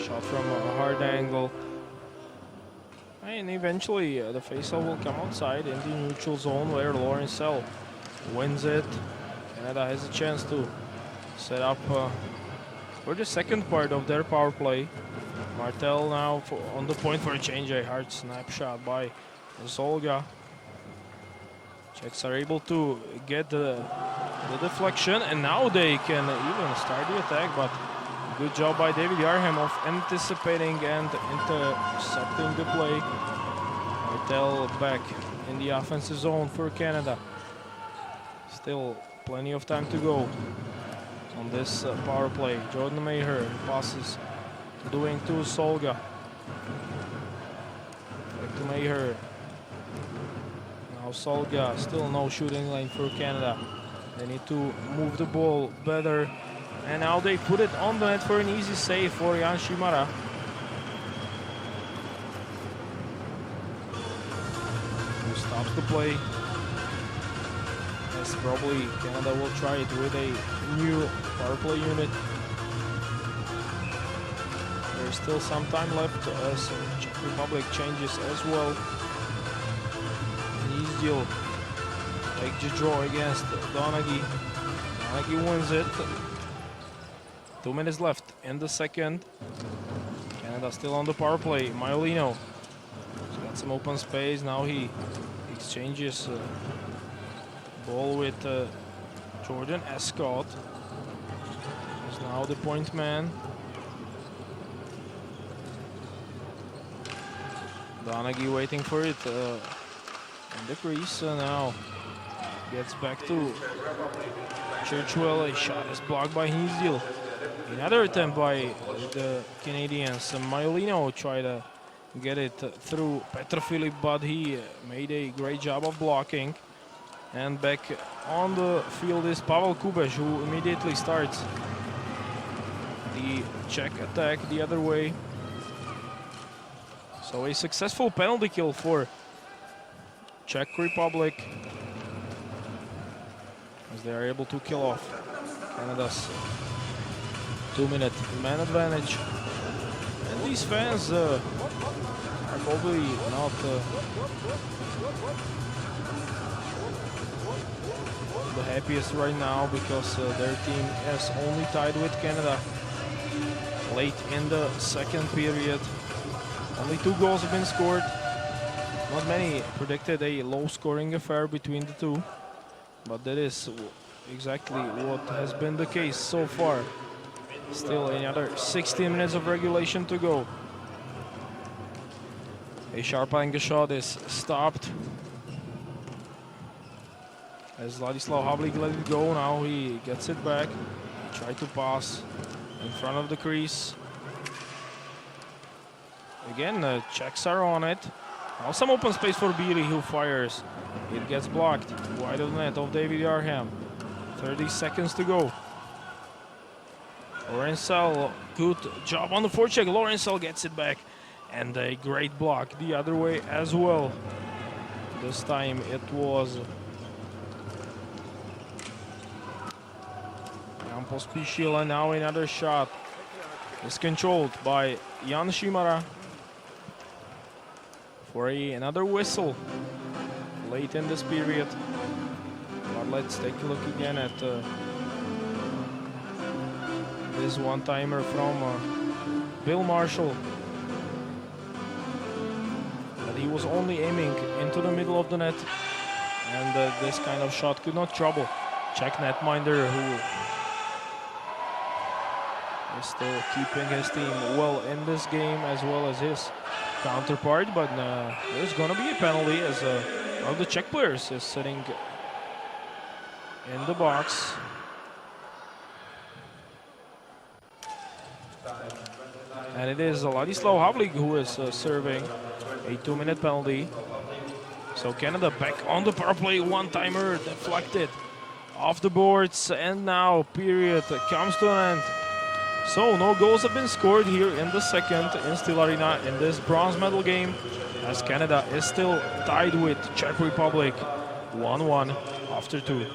shot from a hard angle. And eventually the faceoff will come outside in the neutral zone, where Lawrence Sell wins it. Canada has a chance to set up for the second part of their power play. Martel now on the point for a change. A hard snapshot by Zolga. Czechs are able to get the deflection, and now they can even start the attack, but good job by David Arham of anticipating and intercepting the play. Martel back in the offensive zone for Canada. Still plenty of time to go on this power play. Jordan Maher passes doing to Solga. Back to Maher. Now Solga, still no shooting lane for Canada. They need to move the ball better. And now they put it on the net for an easy save for Jan Šimara. Who stops the play. Yes, probably Canada will try it with a new power play unit. There's still some time left as Czech Republic changes as well. Nízdil takes the draw against Donaghy. Donaghy wins it. 2 minutes left in the second. Canada still on the power play. Maiolino has got some open space. Now he exchanges ball with Jordan Escott is now the point man. Donaghy waiting for it in the crease. Now gets back to Churchwell. A shot is blocked by Heasdale. Another attempt by the Canadians. Maiolino tried to get it through Petrophilip, but he made a great job of blocking. And back on the field is Pavel Kubeš, who immediately starts the Czech attack the other way. So a successful penalty kill for Czech Republic, as they are able to kill off Canada's 2-minute man advantage. And these fans are probably not the happiest right now, because their team is only tied with Canada late in the second period. Only 2 goals have been scored. Not many predicted a low-scoring affair between the two, but that is exactly what has been the case so far. Still another 16 minutes of regulation to go. A sharp angle shot is stopped as Ladislav Havlík let it go. Now he gets it back. He tried to pass in front of the crease. Again, the Czechs are on it. Now some open space for Bílý, who fires. It gets blocked wide of the net of David Yarham. 30 seconds to go. Lorenzell, good job on the forecheck. Lorenzell gets it back, and a great block the other way as well. This time it was Jan Pospíšil, and now another shot is controlled by Jan Šimara for another whistle late in this period. But let's take a look again at this one-timer from Bill Marshall. But he was only aiming into the middle of the net, and this kind of shot could not trouble Czech netminder, who is still keeping his team well in this game, as well as his counterpart. But there's going to be a penalty, as one of the Czech players is sitting in the box. And it is Ladislav Havlík who is serving a 2-minute penalty. So Canada back on the power play. One-timer deflected off the boards, and now period comes to an end. So no goals have been scored here in the second in Steel Arena in this bronze medal game, as Canada is still tied with Czech Republic 1-1 after 2.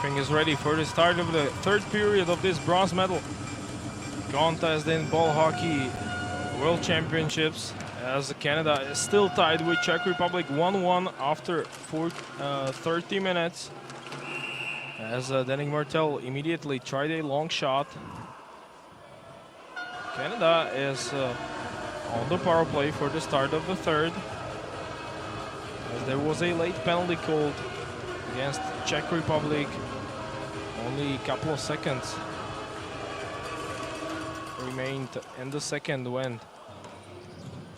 Everything is ready for the start of the third period of this bronze medal contest in ball hockey World Championships, as Canada is still tied with Czech Republic 1-1 after 30 minutes. As Denning Martel immediately tried a long shot. Canada is on the power play for the start of the third, as there was a late penalty called against Czech Republic. Only a couple of seconds remained in the second when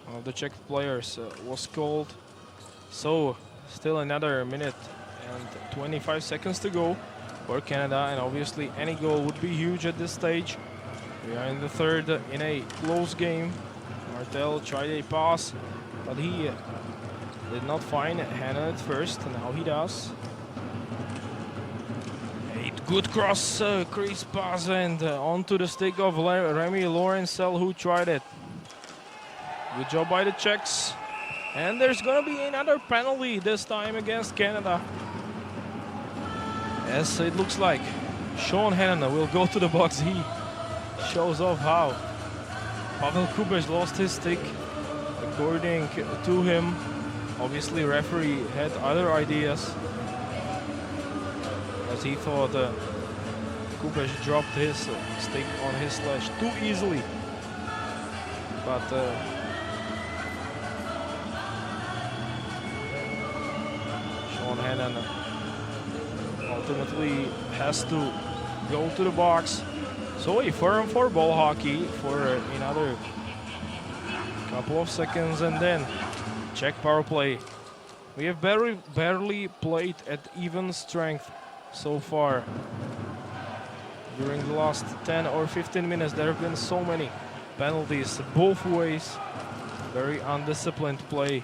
one of the Czech players was called. So still another minute and 25 seconds to go for Canada, and obviously any goal would be huge at this stage. We are in the third in a close game. Martel tried a pass, but he did not find Hannon at first. Now he does. A good cross crease pass and onto the stick of Remy Laurencel, who tried it. Good job by the Czechs. And there's going to be another penalty, this time against Canada. As it looks like Sean Hannon will go to the box. He shows off how Pavel Kubeš lost his stick, according to him. Obviously, referee had other ideas, as he thought Kubeš dropped his stick on his slash too easily. But Sean Hannon ultimately has to go to the box. So a 4-on-4 ball hockey for another couple of seconds, and then Czech power play. We have barely played at even strength so far. During the last 10 or 15 minutes, there have been so many penalties both ways. Very undisciplined play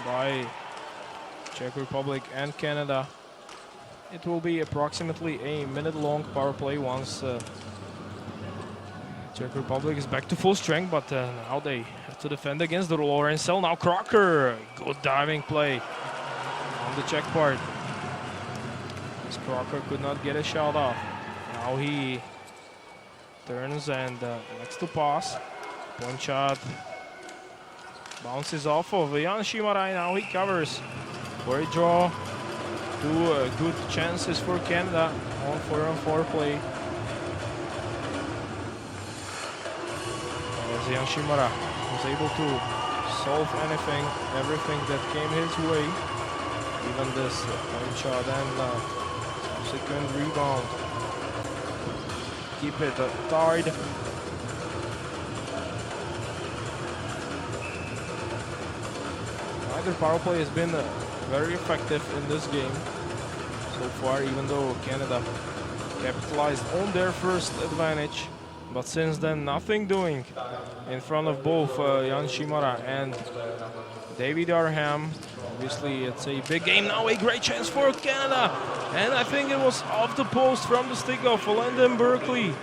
by Czech Republic and Canada. It will be approximately a minute-long power play once Czech Republic is back to full strength, but now they have to defend against the Laurencel. Now Crocker, good diving play on the Czech part. As Crocker could not get a shot off. Now he turns and next to pass. Point shot bounces off of Jan Šimaraj. Now he covers for a draw. Two good chances for Canada on 4-on-4 play. As Jan Šimara was able to solve everything that came his way. Even this point shot and subsequent rebound. Keep it tied. Neither power play has been very effective in this game so far, even though Canada capitalized on their first advantage. But since then, nothing doing in front of both Jan Šimara and David Arham. Obviously, it's a big game now. A great chance for Canada. And I think it was off the post from the stick of Landon Berkeley.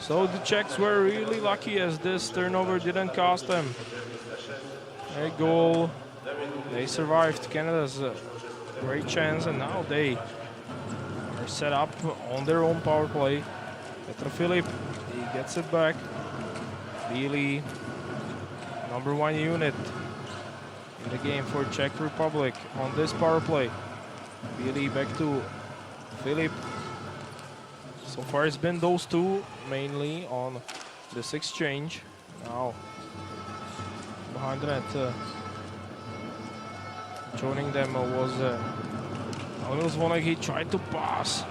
So the Czechs were really lucky, as this turnover didn't cost them a goal. They survived Canada's great chance, and now they are set up on their own power play. Petr Filip, he gets it back. Bílý, number one unit in the game for Czech Republic on this power play. Bílý back to Filip. So far it's been those two mainly on this exchange. Now behind the net, joining them was Alois Vonek. He tried to pass,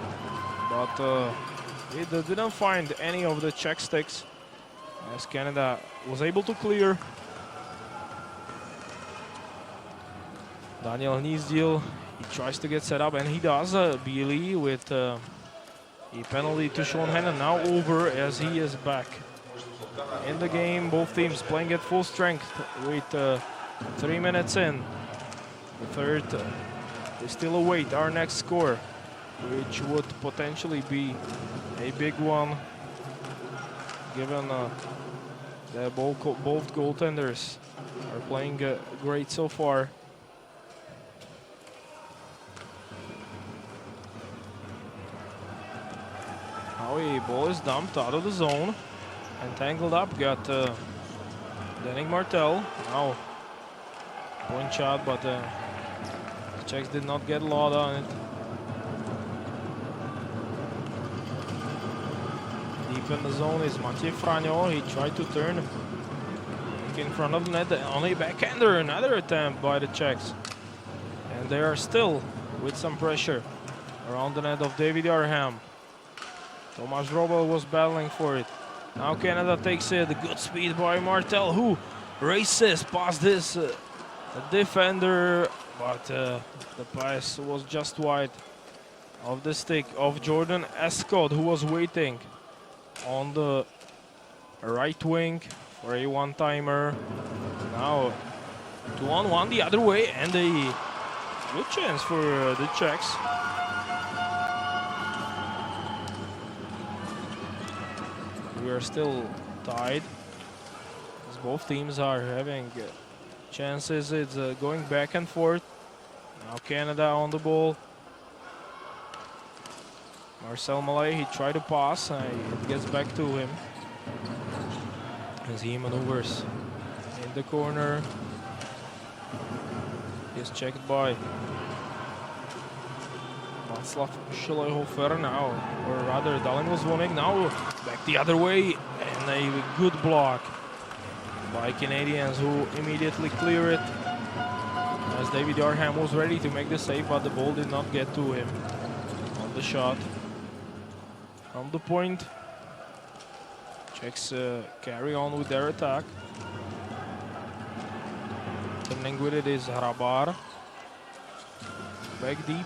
but he didn't find any of the Czech sticks, as Canada was able to clear. Daniel Hnízdil, he tries to get set up, and he does. Bílý with a penalty to Sean Hannon, now over, as he is back in the game. Both teams playing at full strength with 3 minutes in. The third, they still await our next score, which would potentially be a big one, given that both goaltenders are playing great so far. ball is dumped out of the zone and tangled up. Got Denning Martel. Now point shot, but the Czechs did not get a lot on it. Deep in the zone is Maciej Franjo. He tried to turn in front of the net. Only backhander. Another attempt by the Czechs. And they are still with some pressure around the net of David Arham. Tomáš Vrobel was battling for it. Now Canada takes it. Good speed by Martel, who races past this defender, but the pass was just wide of the stick of Jordan Escott, who was waiting on the right wing for a one-timer. Now 2-on-1 the other way, and a good chance for the Czechs. We are still tied, as both teams are having chances. It's going back and forth. Now Canada on the ball. Marcel Malay, he tried to pass, it gets back to him as he maneuvers in the corner. He's checked by Václav Schlehofer now, or rather Dalin was winning. Now back the other way, and a good block by Canadians, who immediately clear it as David Arham was ready to make the save, but the ball did not get to him on the shot. From the point, Czechs carry on with their attack. Turning with it is Hrabar. Back deep.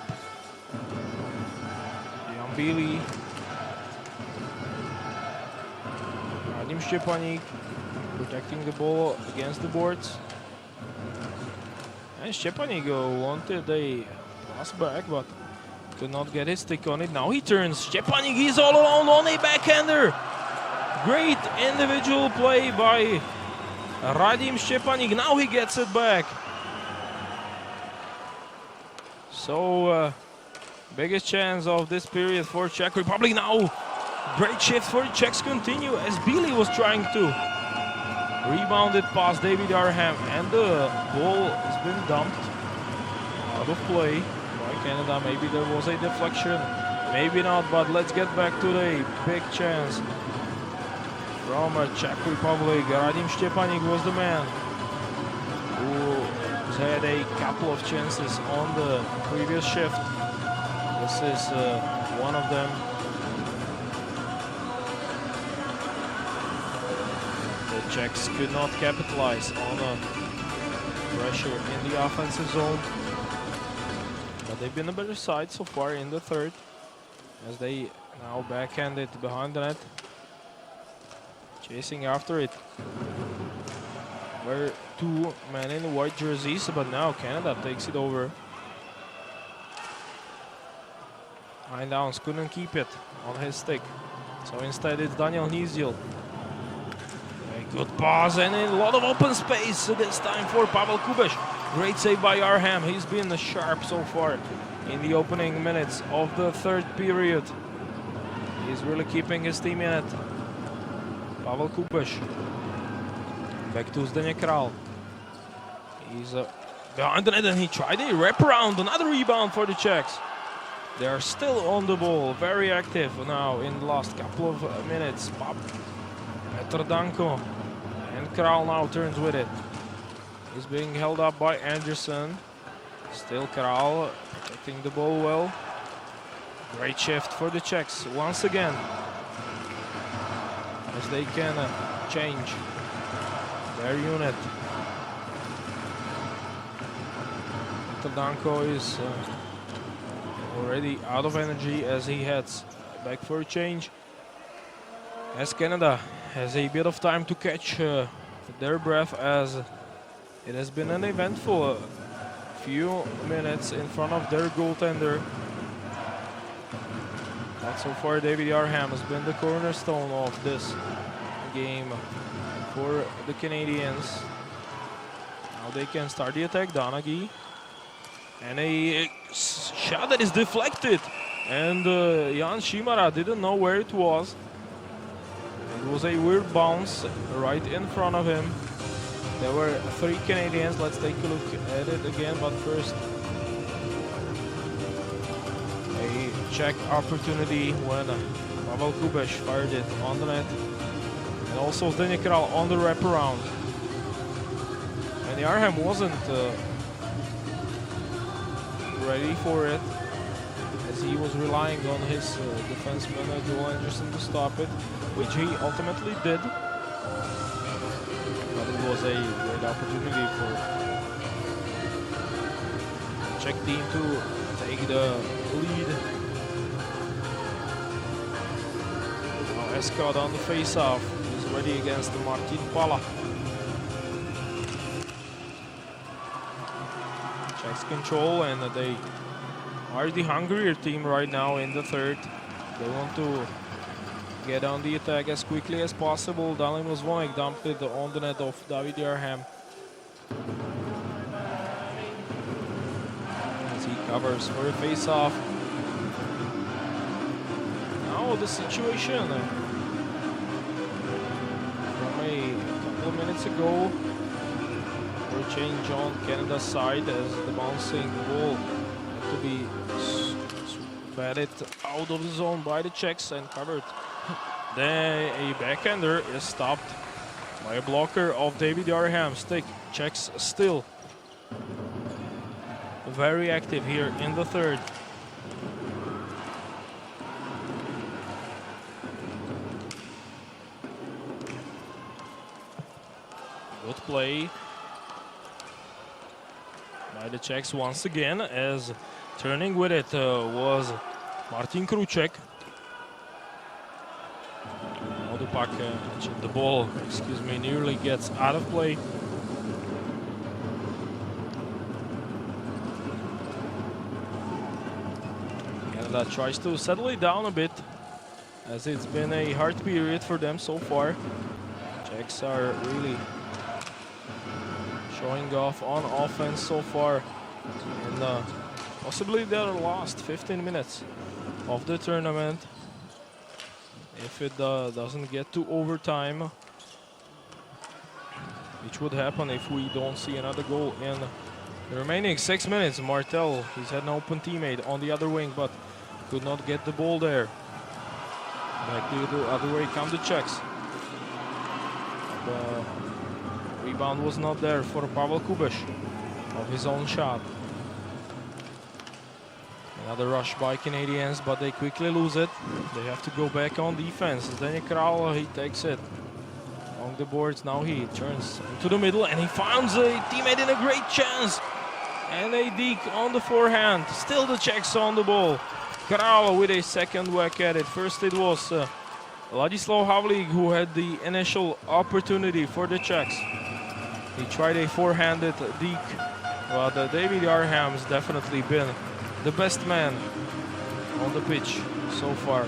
Jan Bílý. Radim Štěpáník protecting the ball against the boards. And Štěpáník wanted a pass back, but could not get his stick on it. Now he turns. Štěpáník, he's all alone on a backhander. Great individual play by Radim Štěpáník. Now he gets it back. So, biggest chance of this period for Czech Republic. Now, great shift for the Czechs continue as Bílý was trying to rebound it past David Arham, and the ball has been dumped out of play by Canada. Maybe there was a deflection, maybe not, but let's get back to the big chance from Czech Republic. Radim Štěpáník was the man who had a couple of chances on the previous shift. This is one of them. The Czechs could not capitalize on pressure in the offensive zone, but they've been a better side so far in the third, as they now backhand it behind the net, chasing after it. Were two men in white jerseys, but now Canada takes it over. Nine Downs couldn't keep it on his stick, so instead it's Daniel Hnízdil. A good pass and a lot of open space this time for Pavel Kubeš. Great save by Arham. He's been sharp so far in the opening minutes of the third period. He's really keeping his team in it. Pavel Kubeš. Back to Zdeněk Král. He's behind the net, and he tried a wraparound. Another rebound for the Czechs. They are still on the ball, very active now in the last couple of minutes. Petr Danko, and Král now turns with it. He's being held up by Anderson. Still Král protecting the ball well. Great shift for the Czechs once again, as they can change their unit. Petr Danko is already out of energy as he heads back for a change, as Canada has a bit of time to catch their breath, as it has been an eventful few minutes in front of their goaltender. But so far David Arham has been the cornerstone of this game for the Canadians. Now they can start the attack. Donaghy, and a shot that is deflected, and Jan Šimara didn't know where it was. It was a weird bounce right in front of him. There were 3 Canadians. Let's take a look at it again, but first a Czech opportunity when Pavel Kubeš fired it on the net. And also Zdeněk Král on the wraparound. And Jarham wasn't ready for it, as he was relying on his defenseman Joel Anderson to stop it, which he ultimately did. But it was a great opportunity for the Czech team to take the lead. Now Escott on the face-off is ready against Martin Pala. Czechs control, and they are the hungrier team right now in the third. They want to get on the attack as quickly as possible. Dalin Zvonek dumped it on the net of David Jarham. As he covers for a face-off. Now the situation from a couple of minutes ago. For a change on Canada's side, as the bouncing ball had to be batted out of the zone by the Czechs and covered. Then a backhander is stopped by a blocker of David Jarham's stick. Czechs still very active here in the third. Good play by the Czechs once again, as turning with it was Martin Kruček. Now the puck, the ball, excuse me, nearly gets out of play. Canada tries to settle it down a bit, as it's been a hard period for them so far. Czechs are really showing off on offense so far in possibly their last 15 minutes of the tournament. If it doesn't get to overtime, which would happen if we don't see another goal in the remaining 6 minutes. Martel, he's had an open teammate on the other wing, but could not get the ball there. Back the other way come the Czechs. Rebound was not there for Pavel Kubeš of his own shot. Another rush by Canadians, but they quickly lose it. They have to go back on defense. Zdeněk Král, he takes it along the boards. Now he turns into the middle, and he finds a teammate in a great chance. And a deke on the forehand. Still the Czechs on the ball. Král with a second whack at it. First it was Ladislav Havlík who had the initial opportunity for the Czechs. He tried a four-handed deke, but David Jarham has definitely been the best man on the pitch so far,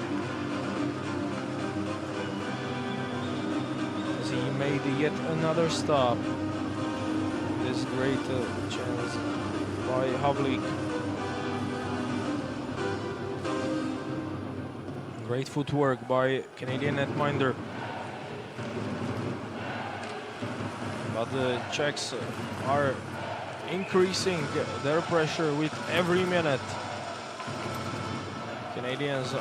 as he made yet another stop. This great chance by Havlík. Great footwork by Canadian netminder. But the Czechs are increasing their pressure with every minute. Canadians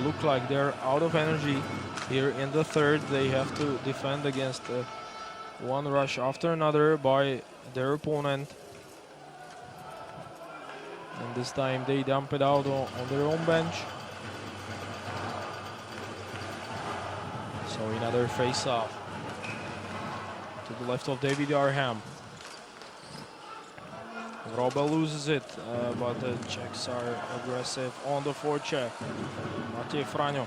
look like they're out of energy here in the third. They have to defend against one rush after another by their opponent. And this time they dump it out on their own bench. So another face-off to the left of David Jarham. Robel loses it, but the Czechs are aggressive on the forecheck. Matej Fraňo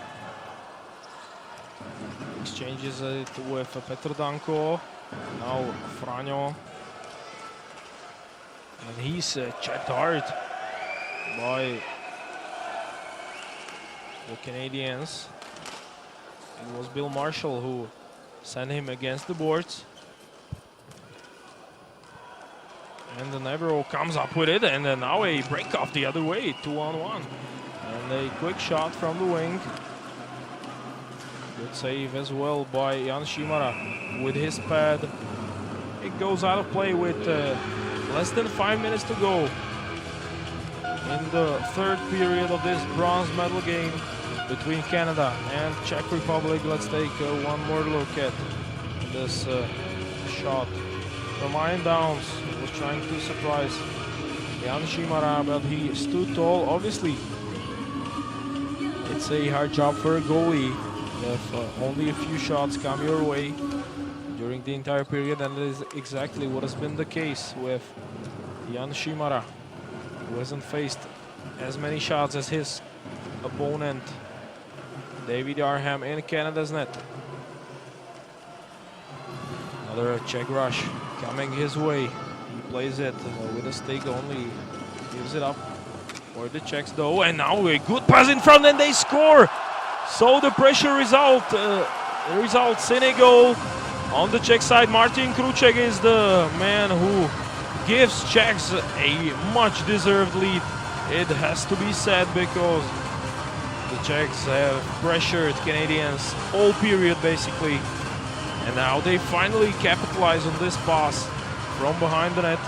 exchanges it with Petr Danko. Now Fraňo, and he's checked hard by the Canadians. It was Bill Marshall who sent him against the boards. And the Navarro comes up with it, and then now a break off the other way, 2-on-1. And a quick shot from the wing. Good save as well by Jan Šimara with his pad. It goes out of play with less than 5 minutes to go in the third period of this bronze medal game between Canada and Czech Republic. Let's take one more look at this shot from Ian Downs. He was trying to surprise Jan Šimara, but he stood tall. Obviously, it's a hard job for a goalie if only a few shots come your way during the entire period, and that is exactly what has been the case with Jan Šimara, who hasn't faced as many shots as his opponent, David Arham, in Canada's net. Another Czech rush coming his way. He plays it with a stick only, gives it up for the Czechs though, and now a good pass in front and they score! So the pressure results in a goal. On the Czech side, Martin Kruček is the man who gives Czechs a much deserved lead. It has to be said, because the Czechs have pressured Canadians all period basically. And now they finally capitalize on this pass from behind the net.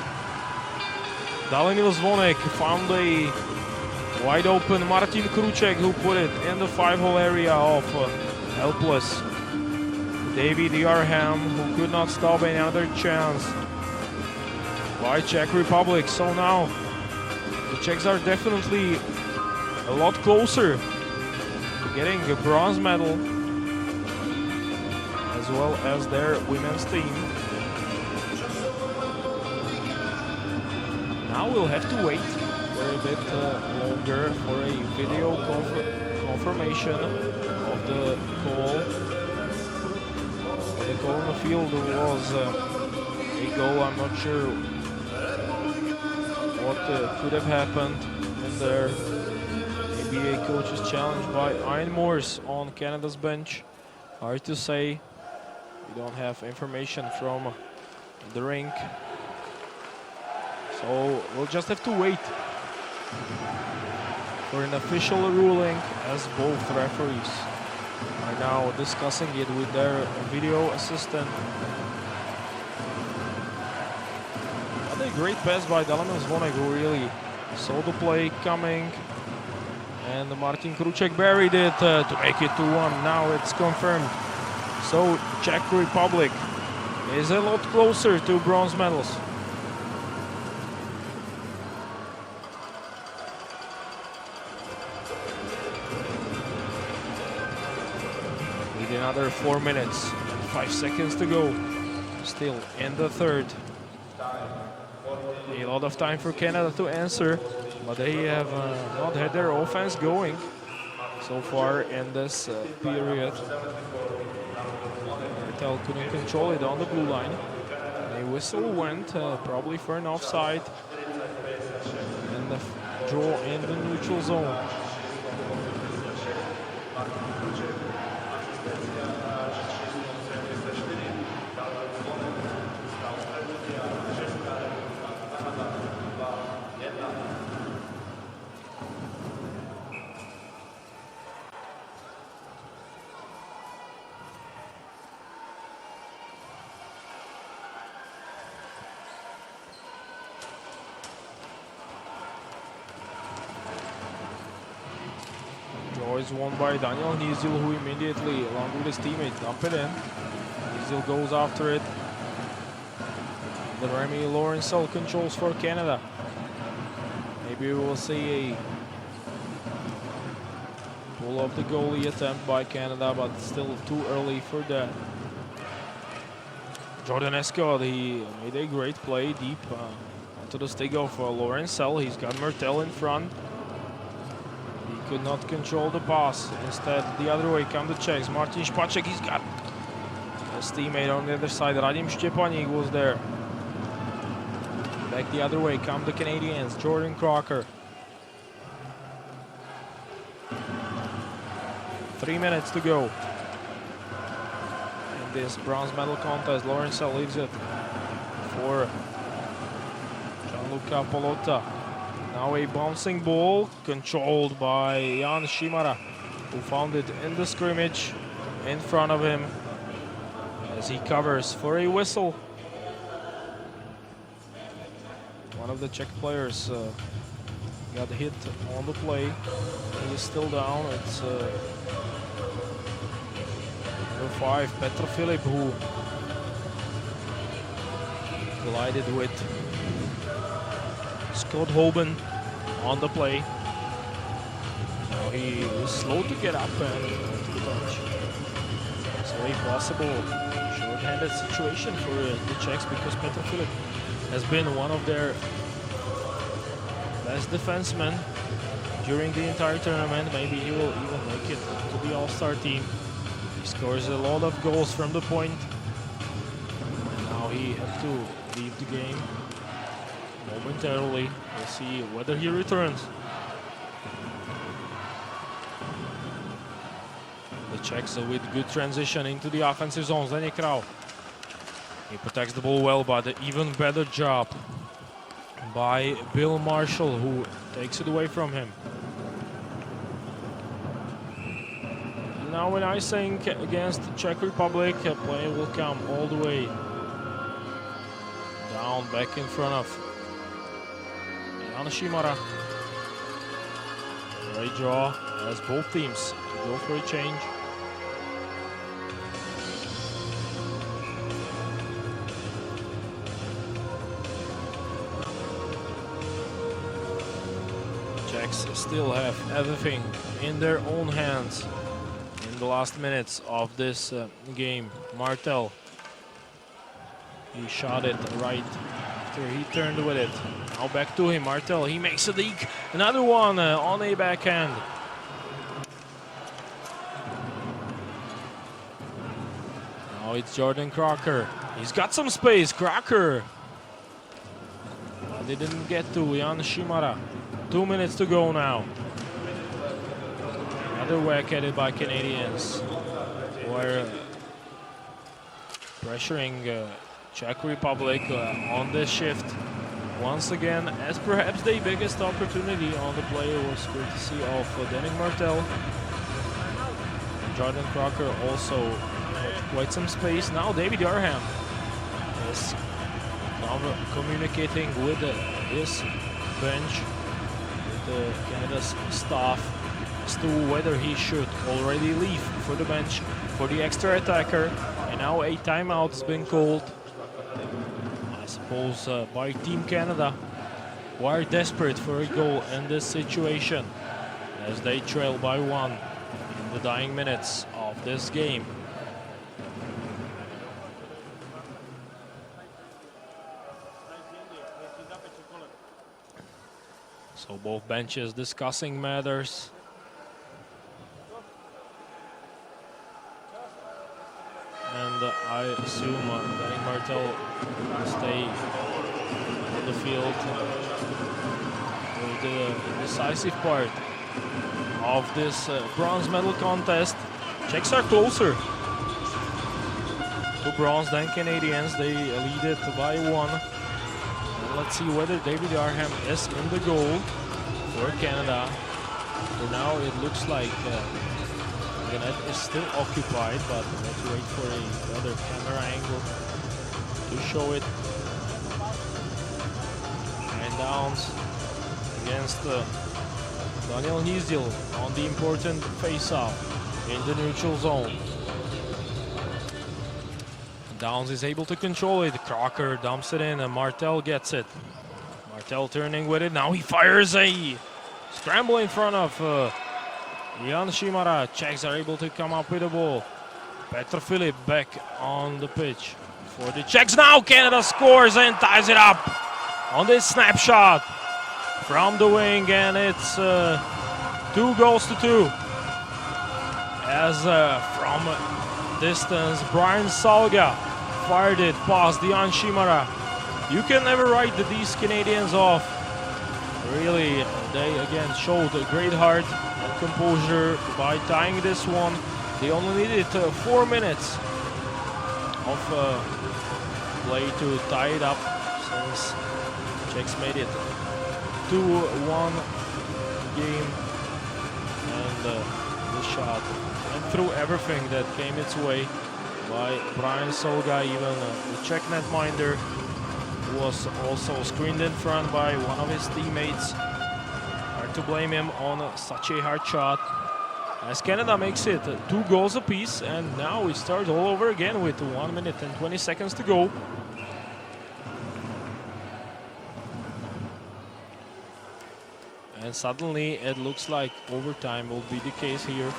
Dalinil Zvonek found a wide open Martin Kruček, who put it in the 5-hole area of helpless David Arham, who could not stop another chance by Czech Republic. So now the Czechs are definitely a lot closer to getting a bronze medal, as well as their women's team. Now we'll have to wait for a bit longer for a video confirmation of the call. The goal on the field was a goal. I'm not sure what could have happened in there. Maybe a coach's challenge by Ian Morse on Canada's bench. Hard to say. We don't have information from the rink. So we'll just have to wait for an official ruling, as both referees are now discussing it with their video assistant. But a great pass by Dalinil Zvonek, who really saw the play coming. And Martin Kruček buried it to make it 2-1. Now it's confirmed. So Czech Republic is a lot closer to bronze medals. Another 4 minutes and 5 seconds to go. Still in the third. A lot of time for Canada to answer, but they have not had their offense going so far in this period. Martel couldn't control it on the blue line. A whistle went, probably for an offside, and the draw in the neutral zone. Is won by Daniel Hnízdil, who immediately, along with his teammate, dump it in. Hnízdil goes after it. The Remy Laurencel controls for Canada. Maybe we will see a pull of the goalie attempt by Canada, but still too early for that. Jordan Escott, he made a great play deep onto the stick of Laurencel. He's got Martel in front. Could not control the pass. Instead, the other way come the Czechs. Martin Špaček, he's got his teammate on the other side. Radim Štěpánik was there. Back the other way come the Canadians. Jordan Crocker. 3 minutes to go in this bronze medal contest. Laurencel leaves it for Gianluca Polotta. Now a bouncing ball controlled by Jan Šimara, who found it in the scrimmage. in front of him as he covers for a whistle. One of the Czech players got hit on the play. He is still down. It's number 5, Petr Filip, who collided with Scott Hoban on the play. Now he is slow to get up and to the bench. So a possible short-handed situation for the Czechs, because Petr Filip has been one of their best defensemen during the entire tournament. Maybe he will even make it to the All-Star team. He scores a lot of goals from the point. And now he had to leave the game momentarily. We'll see whether he returns. The Czechs with good transition into the offensive zone. Zdeněk Král. He protects the ball well, but an even better job by Bill Marshall, who takes it away from him. And now when icing against the Czech Republic, a play will come all the way down, back in front of Jan Šimara. Great draw as both teams go for a change. Czechs still have everything in their own hands in the last minutes of this game. Martel, he shot it right after he turned with it. Now back to him, Martel, he makes a deke. Another one on a backhand. Now it's Jordan Crocker. He's got some space, Crocker. But they didn't get to Jan Šimara. 2 minutes to go now. Another whack at it by Canadians, who are pressuring Czech Republic on this shift. Once again, as perhaps the biggest opportunity on the play was courtesy of Danik Martel. Jordan Crocker also had quite some space. Now David Arham is communicating with his bench, with Canada's staff, as to whether he should already leave for the bench for the extra attacker. And now a timeout has been called, I suppose, by Team Canada, who are desperate for a goal in this situation as they trail by 1 in the dying minutes of this game. So both benches discussing matters. And I assume Danik Martel will stay on the field for the decisive part of this bronze medal contest. Czechs are closer to bronze than Canadians. They lead it by 1. And let's see whether David Arham is in the goal for Canada. For now, it looks like the net is still occupied, but let's wait for another camera angle to show it. And Downs against Daniel Hnízdil on the important face-off in the neutral zone. Downs is able to control it. Crocker dumps it in and Martel gets it. Martel turning with it. Now he fires a scramble in front of Jan Šimara. Czechs are able to come up with the ball. Petr Filip back on the pitch for the Czechs. Now Canada scores and ties it up on this snapshot from the wing, and it's 2 goals to 2. As from distance, Brian Salga fired it past Jan Šimara. You can never write these Canadians off. Really, they again showed a great heart and composure by tying this one. They only needed 4 minutes of play to tie it up, since Czechs made it 2-1 game, and the shot. Went through everything that came its way by Brian Solga, even the Czech netminder was also screened in front by one of his teammates. Hard to blame him on such a hard shot. As Canada makes it 2 goals apiece, and now we start all over again with 1 minute and 20 seconds to go. And suddenly it looks like overtime will be the case here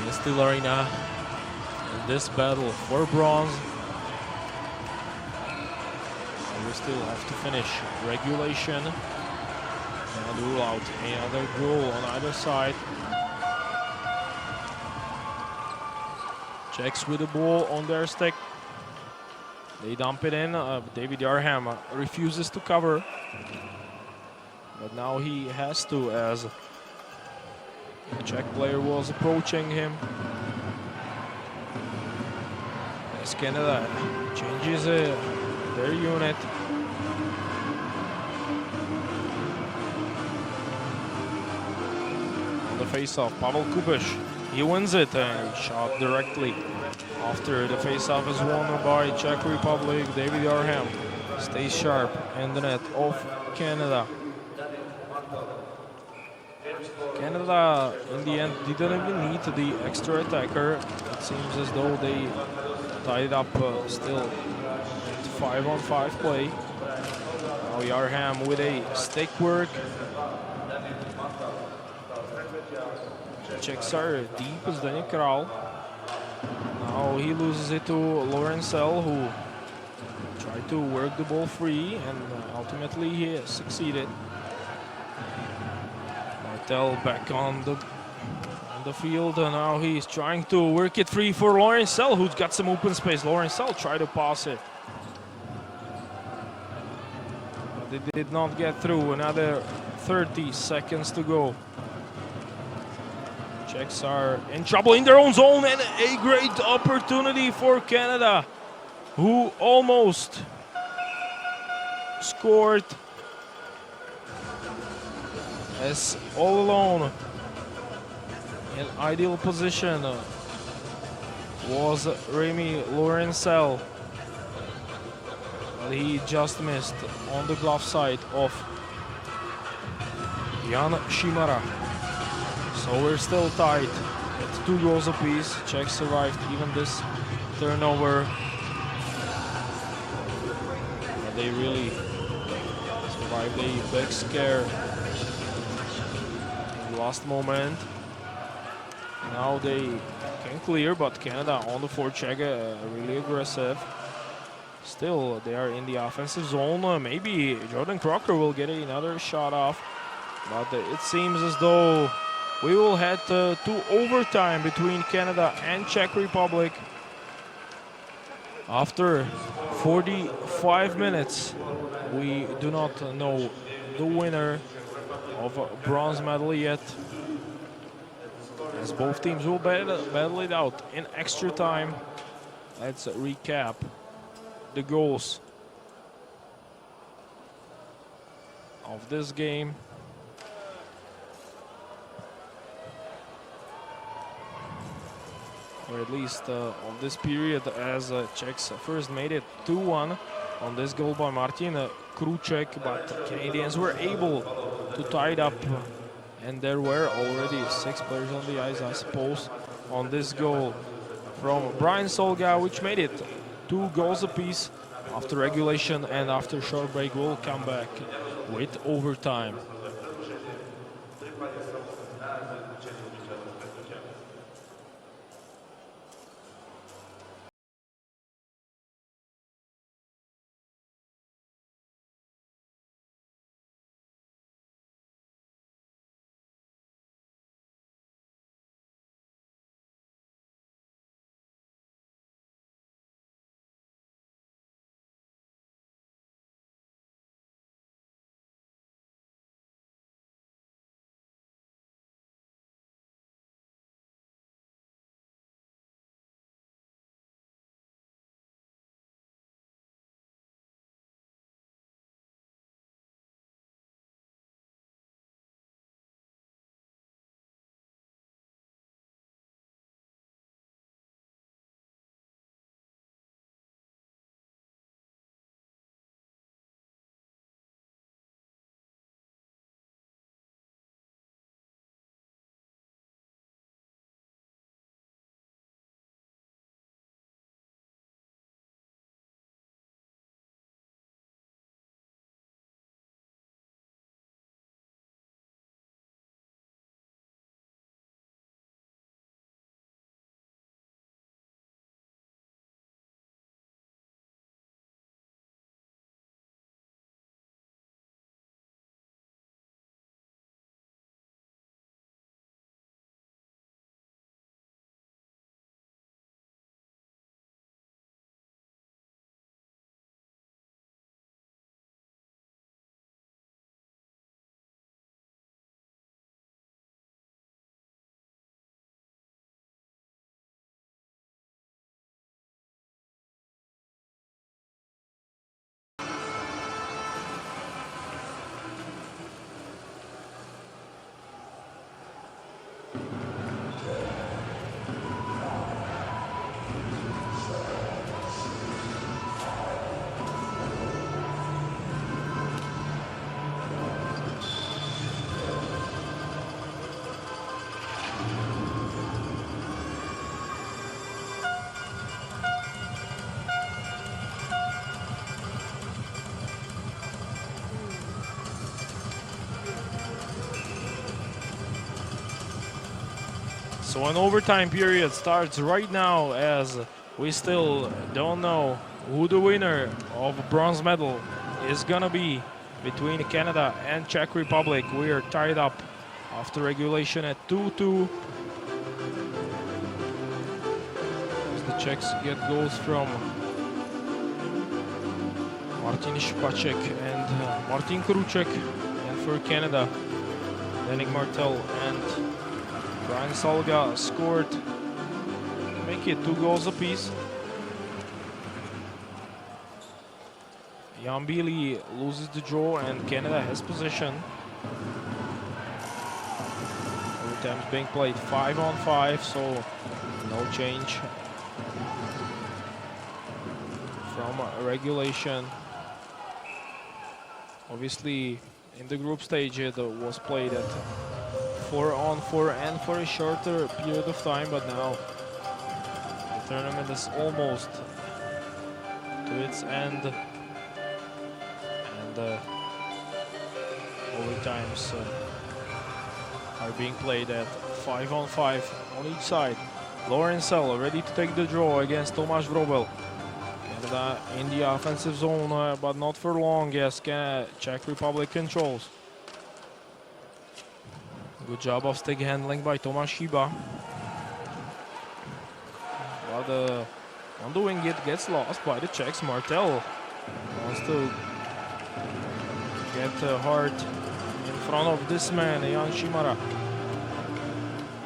in Steel Arena in this battle for bronze. And we still have to finish regulation and rule out another goal on either side. Czechs with the ball on their stick. They dump it in. David Yarham refuses to cover. But now he has to, as the Czech player was approaching him. As Canada changes their unit. On the face-off, Pavel Kubiš, he wins it and shot directly after the face-off is won by Czech Republic. David Yarham stays sharp in the net of Canada. Canada, in the end, didn't even need the extra attacker. It seems as though they tied up still 5-on-5 play. Now Yarham with a stick work. Czechs are deep as Denis Král. Now he loses it to Lorenzell, who tried to work the ball free, and ultimately he succeeded. Martel back on the field, and now he's trying to work it free for Lorenzell, who's got some open space. Lorenzell tried to pass it, but it did not get through. Another 30 seconds to go. Czechs are in trouble in their own zone, and a great opportunity for Canada, who almost scored. As all alone in ideal position was Remy Lorenzell, but he just missed on the glove side of Jan Šimara. So we're still tied at 2 goals apiece. Czechs survived even this turnover. But they really survived a big scare in the last moment. Now they can clear, but Canada on the forecheck, really aggressive. Still, they are in the offensive zone. Maybe Jordan Crocker will get another shot off, but it seems as though we will head to overtime between Canada and Czech Republic. After 45 minutes, we do not know the winner of a bronze medal yet, as both teams will battle it out in extra time. Let's recap the goals of this game. Or at least of this period, as Czechs first made it 2-1 on this goal by Martin Kruček, but Canadians were able to tie it up, and there were already 6 players on the ice, I suppose, on this goal from Brian Solga, which made it 2 goals apiece. After regulation and after short break, we'll come back with overtime. So an overtime period starts right now, as we still don't know who the winner of bronze medal is gonna be between Canada and Czech Republic. We are tied up after regulation at 2-2. As the Czechs get goals from Martin Špaček and Martin Kruček, and for Canada, Danik Martel and Brian Salga scored to make it 2 goals apiece. Jan Bílý loses the draw and Canada has possession. Overtime's being played 5-on-5, so no change from regulation. Obviously, in the group stage it was played at 4-on-4 and for a shorter period of time, but now the tournament is almost to its end, and overtimes are being played at 5-on-5 on each side. Lorenzell ready to take the draw against Tomáš Vrobel. Canada in the offensive zone, but not for long, as Czech Republic controls. Good job of stick handling by Tomáš Chyba. But on doing it gets lost by the Czechs. Martel wants to get hard in front of this man, Jan Šimara,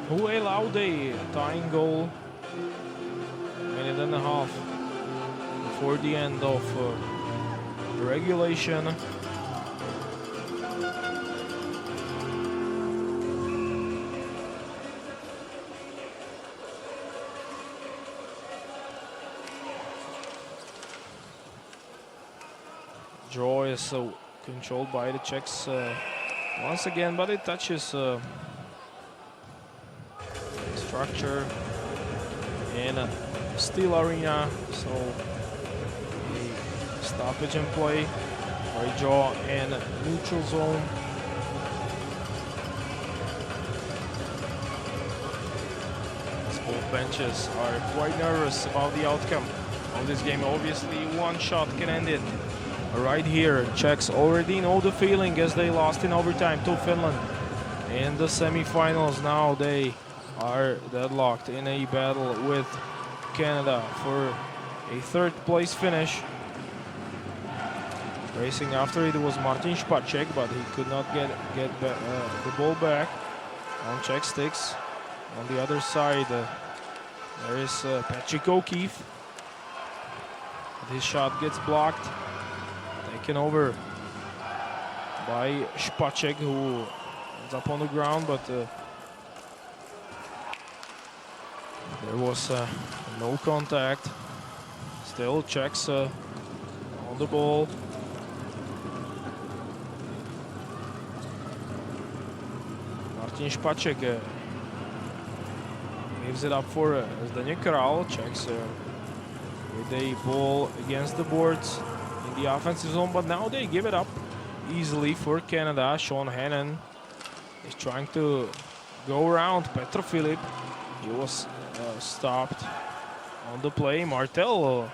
who allowed a tying goal minute and a half before the end of the regulation. Draw is controlled by the Czechs once again, but it touches structure in Steel Arena, so a stoppage in play or a draw in neutral zone. As both benches are quite nervous about the outcome of this game. Obviously, one shot can end it. Right here, Czechs already know the feeling, as they lost in overtime to Finland in the semi-finals. Now they are deadlocked in a battle with Canada for a 3rd place finish. Racing after it was Martin Špaček, but he could not get the ball back on Czech sticks. On the other side, there is Patrick O'Keefe. His shot gets blocked. Taken over by Špaček, who ends up on the ground, but there was no contact. Still Czechs on the ball. Martin Špaček gives it up for Zdeněk Král. Czechs with a ball against the boards in the offensive zone, but now they give it up easily for Canada. Sean Hannon is trying to go around Petr Filip. He was stopped on the play. Martel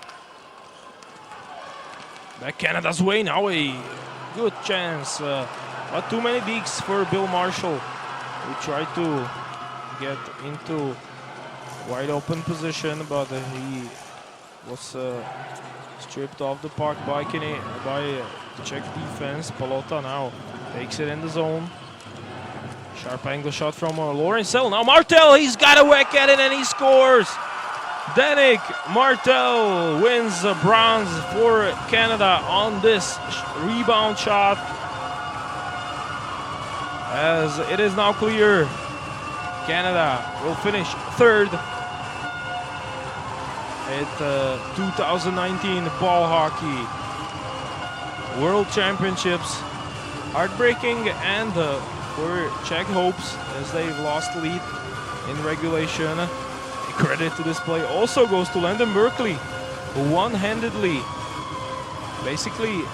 back Canada's way. Now a good chance, but too many digs for Bill Marshall, who tried to get into wide open position, but he was stripped off the puck by the Czech defense. Palota now takes it in the zone. Sharp angle shot from Lorenzell. Now Martel, he's got a whack at it and he scores. Danik Martel wins bronze for Canada on this rebound shot. As it is now clear, Canada will finish 3rd at 2019 ball hockey World Championships. Heartbreaking and for Czech hopes, as they've lost lead in regulation. A credit to this play also goes to Landon Berkeley, who one-handedly basically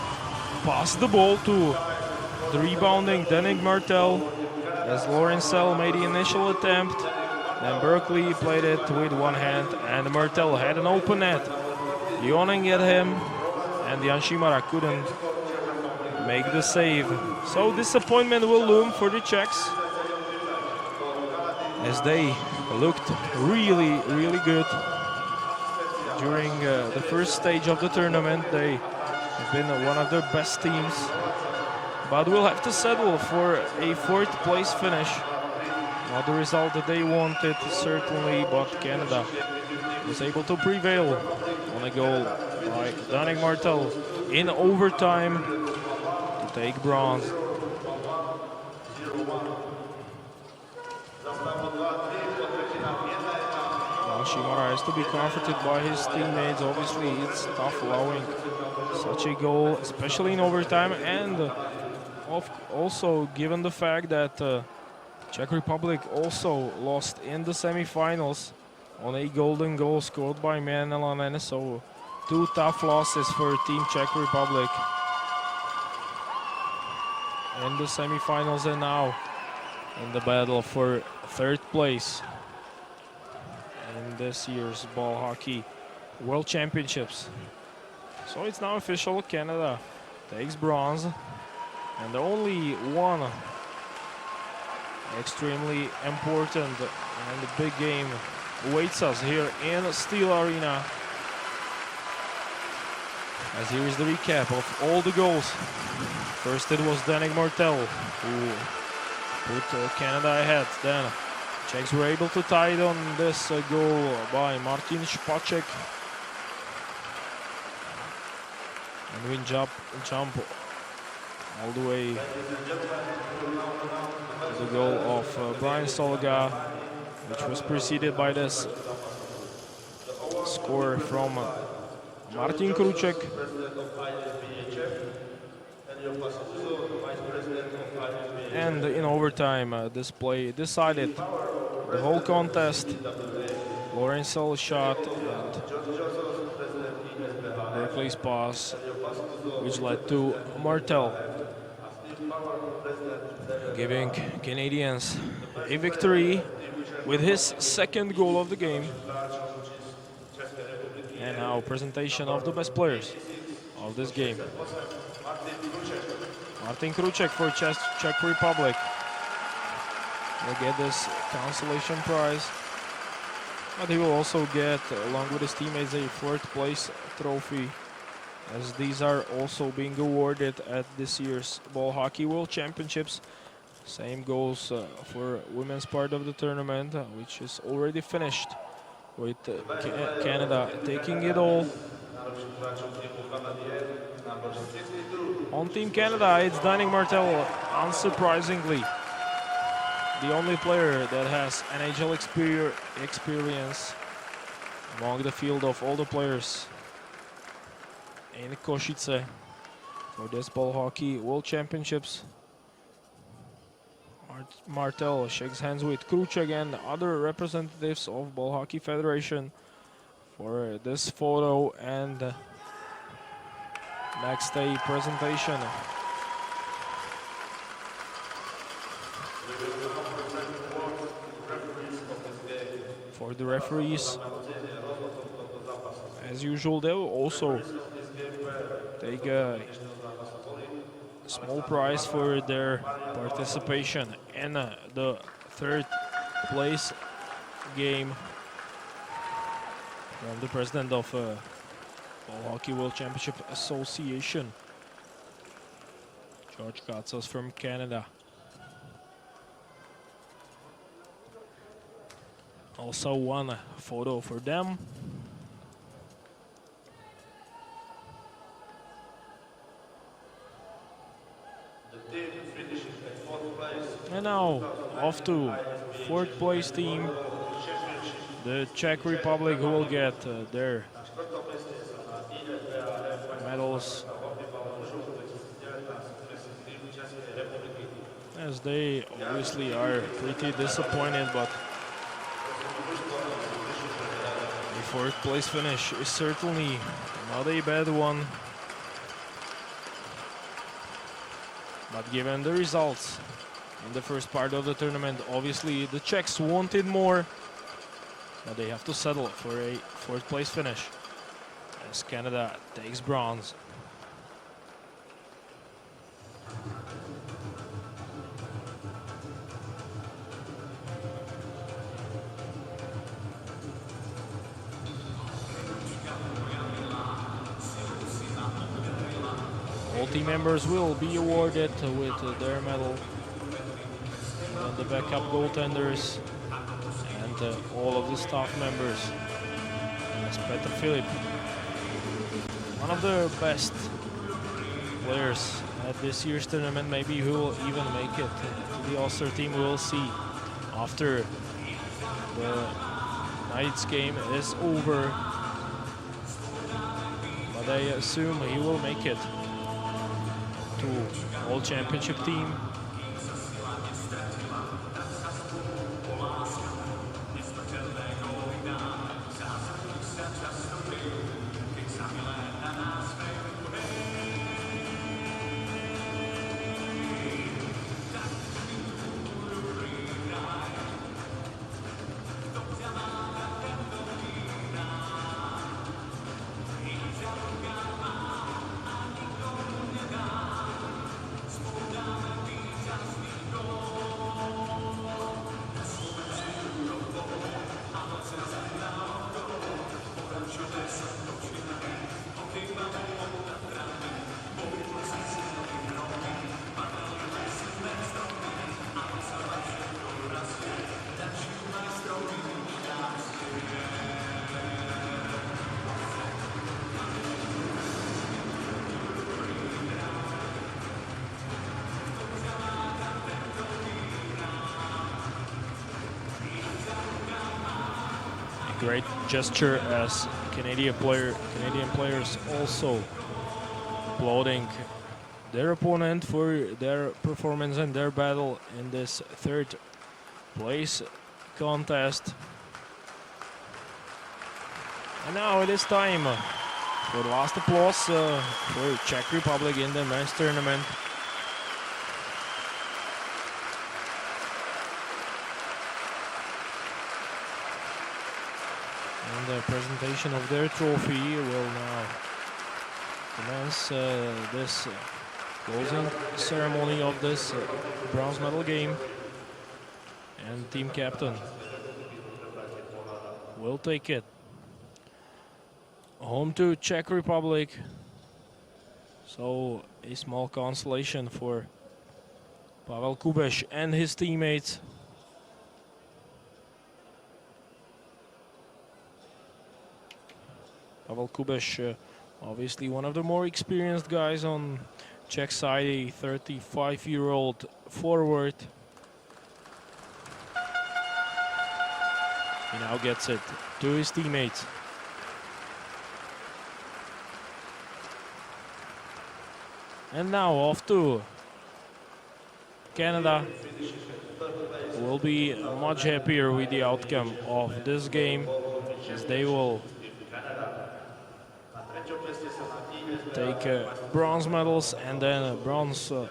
passed the ball to the rebounding Danik Martel, as Lorenzell made the initial attempt Then Berkeley played it with one hand, and Martel had an open net. Yawning at him, and Jan Šimara couldn't make the save. So disappointment will loom for the Czechs, as they looked really, really good during the first stage of the tournament. They have been one of the best teams, but will have to settle for a 4th place finish. Not the result that they wanted, certainly, but Canada was able to prevail on a goal by Danik Martel in overtime to take bronze. Šimara has to be comforted by his teammates. Obviously, it's tough allowing such a goal, especially in overtime, and also given the fact that Czech Republic also lost in the semifinals on a golden goal scored by Männeläinen. So 2 tough losses for Team Czech Republic in the semifinals, and now in the battle for 3rd place in this year's Ball Hockey World Championships. So it's now official, Canada takes bronze, and only one extremely important and big game awaits us here in Steel Arena. As here is the recap of all the goals. First it was Danik Martel who put Canada ahead. Then Czechs were able to tie it on this goal by Martin Špaček. And we jump all the way to the goal of Brian Solga, which was preceded by this score from Martin Kruček. And in overtime, this play decided the whole contest. Lorenz's shot and Berkeley's pass, which led to Martel, giving Canadians a victory with his 2nd goal of the game. And now presentation of the best players of this game. Martin Kruček for Czech Republic will get this consolation prize, but he will also get, along with his teammates, a 4th place trophy, as these are also being awarded at this year's Ball Hockey World Championships. Same goes for women's part of the tournament, which is already finished, with Canada taking it all. On Team Canada, it's Danik Martel, unsurprisingly, the only player that has NHL experience among the field of all the players in Košice for this Ball Hockey World Championships. Martel shakes hands with Kruček and other representatives of Ball Hockey Federation for this photo and next day presentation. For the referees, as usual, they will also take a small prize for their participation in the 3rd place game from the president of Ball Hockey World Championship Association, George Katsas from Canada. Also one photo for them. And now off to 4th place team, the Czech Republic, who will get their medals, as they obviously are pretty disappointed, but the 4th place finish is certainly not a bad one. But given the results in the first part of the tournament. Obviously, the Czechs wanted more, but they have to settle for a fourth place finish as Canada takes bronze. All team members will be awarded with their medal. And the backup goaltenders and all of the staff members. As Petr Filip, one of the best players at this year's tournament, maybe who will even make it to the All-Star team. We'll see after the night's game is over. But I assume he will make it to All Championship team. Great gesture as Canadian players also applauding their opponent for their performance and their battle in this third place contest. And now it is time for the last applause for Czech Republic in the men's tournament. The presentation of their trophy will now commence this closing ceremony of this bronze medal game, and team captain will take it home to Czech Republic. So a small consolation for Pavel Kubeš and his teammates. Pavel Kubeš, obviously one of the more experienced guys on Czech side, a 35-year-old forward. He now gets it to his teammates. And now off to Canada. Will be much happier with the outcome of this game, as they will take bronze medals and then a bronze, or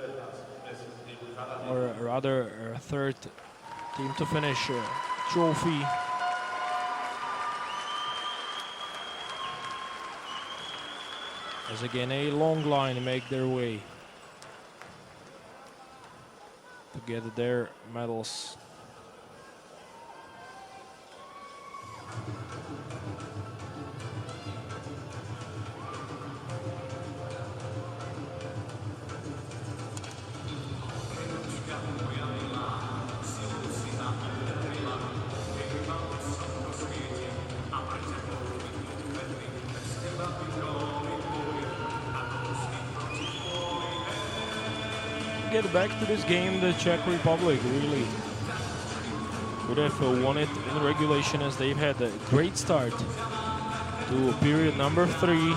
rather a third team to finish trophy. As again a long line make their way to get their medals. Get back to this game, the Czech Republic really could have won it in regulation, as they've had a great start to period number 3,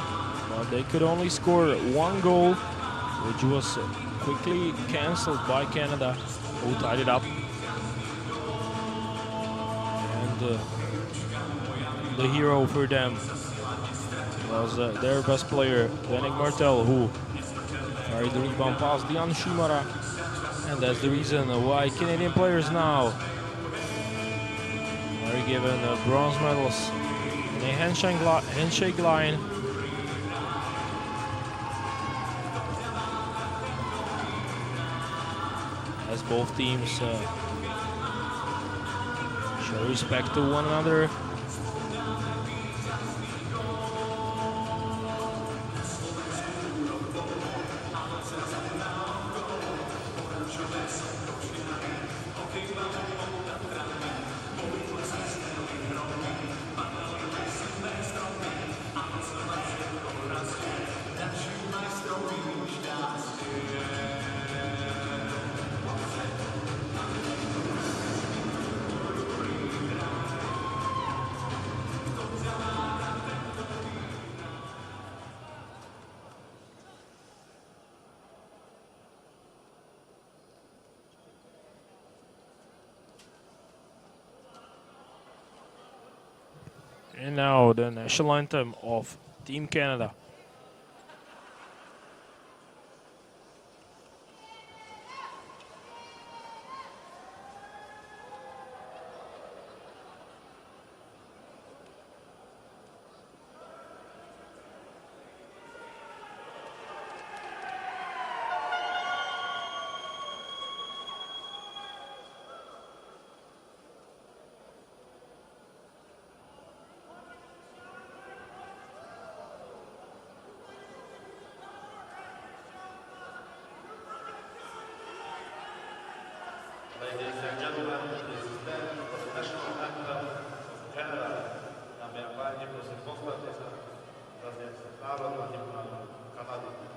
but they could only score 1 goal, which was quickly cancelled by Canada, who tied it up. And the hero for them was their best player, Danik Martel, who carried the rebound past Jan Šimara And that's the reason why Canadian players now are given bronze medals in a handshake line. As both teams show respect to one another. And now the national anthem of Team Canada. Ladies and gentlemen, this is the national anthem of Canada. Dámy a páni, prosím, postavte sa. Zaznie národná hymna Kanady.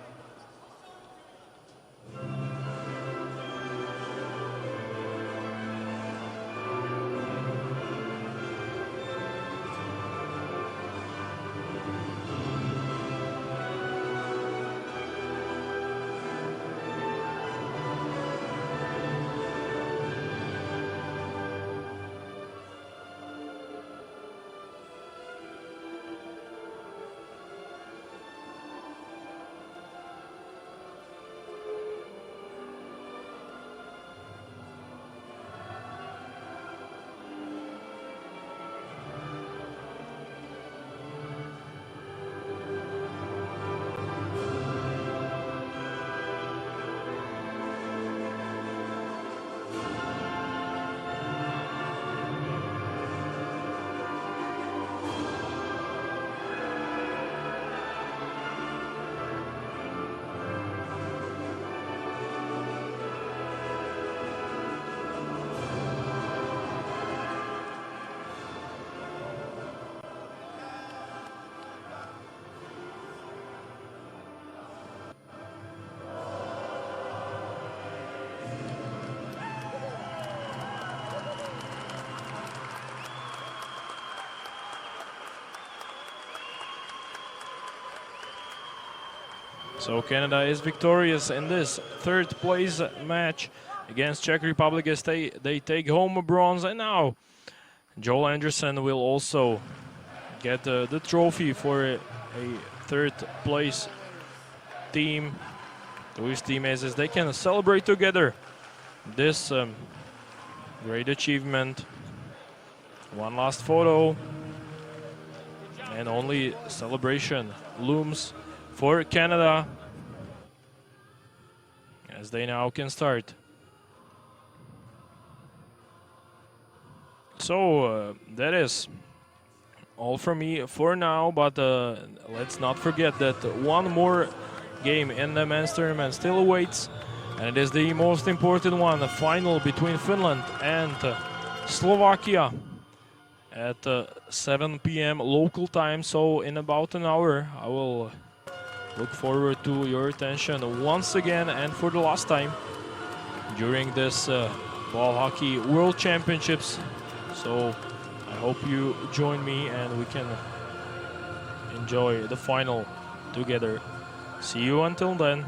So Canada is victorious in this third place match against Czech Republic as they take home a bronze. And now Joel Anderson will also get the trophy for a third place team to his teammates as they can celebrate together this great achievement. One last photo and only celebration looms for Canada as they now can start. So that is all from me for now, but let's not forget that one more game in the men's tournament still awaits, and it is the most important one, the final between Finland and Slovakia at 7 p.m. local time. So in about an hour I will look forward to your attention once again and for the last time during this Ball Hockey World Championships. So I hope you join me and we can enjoy the final together. See you until then.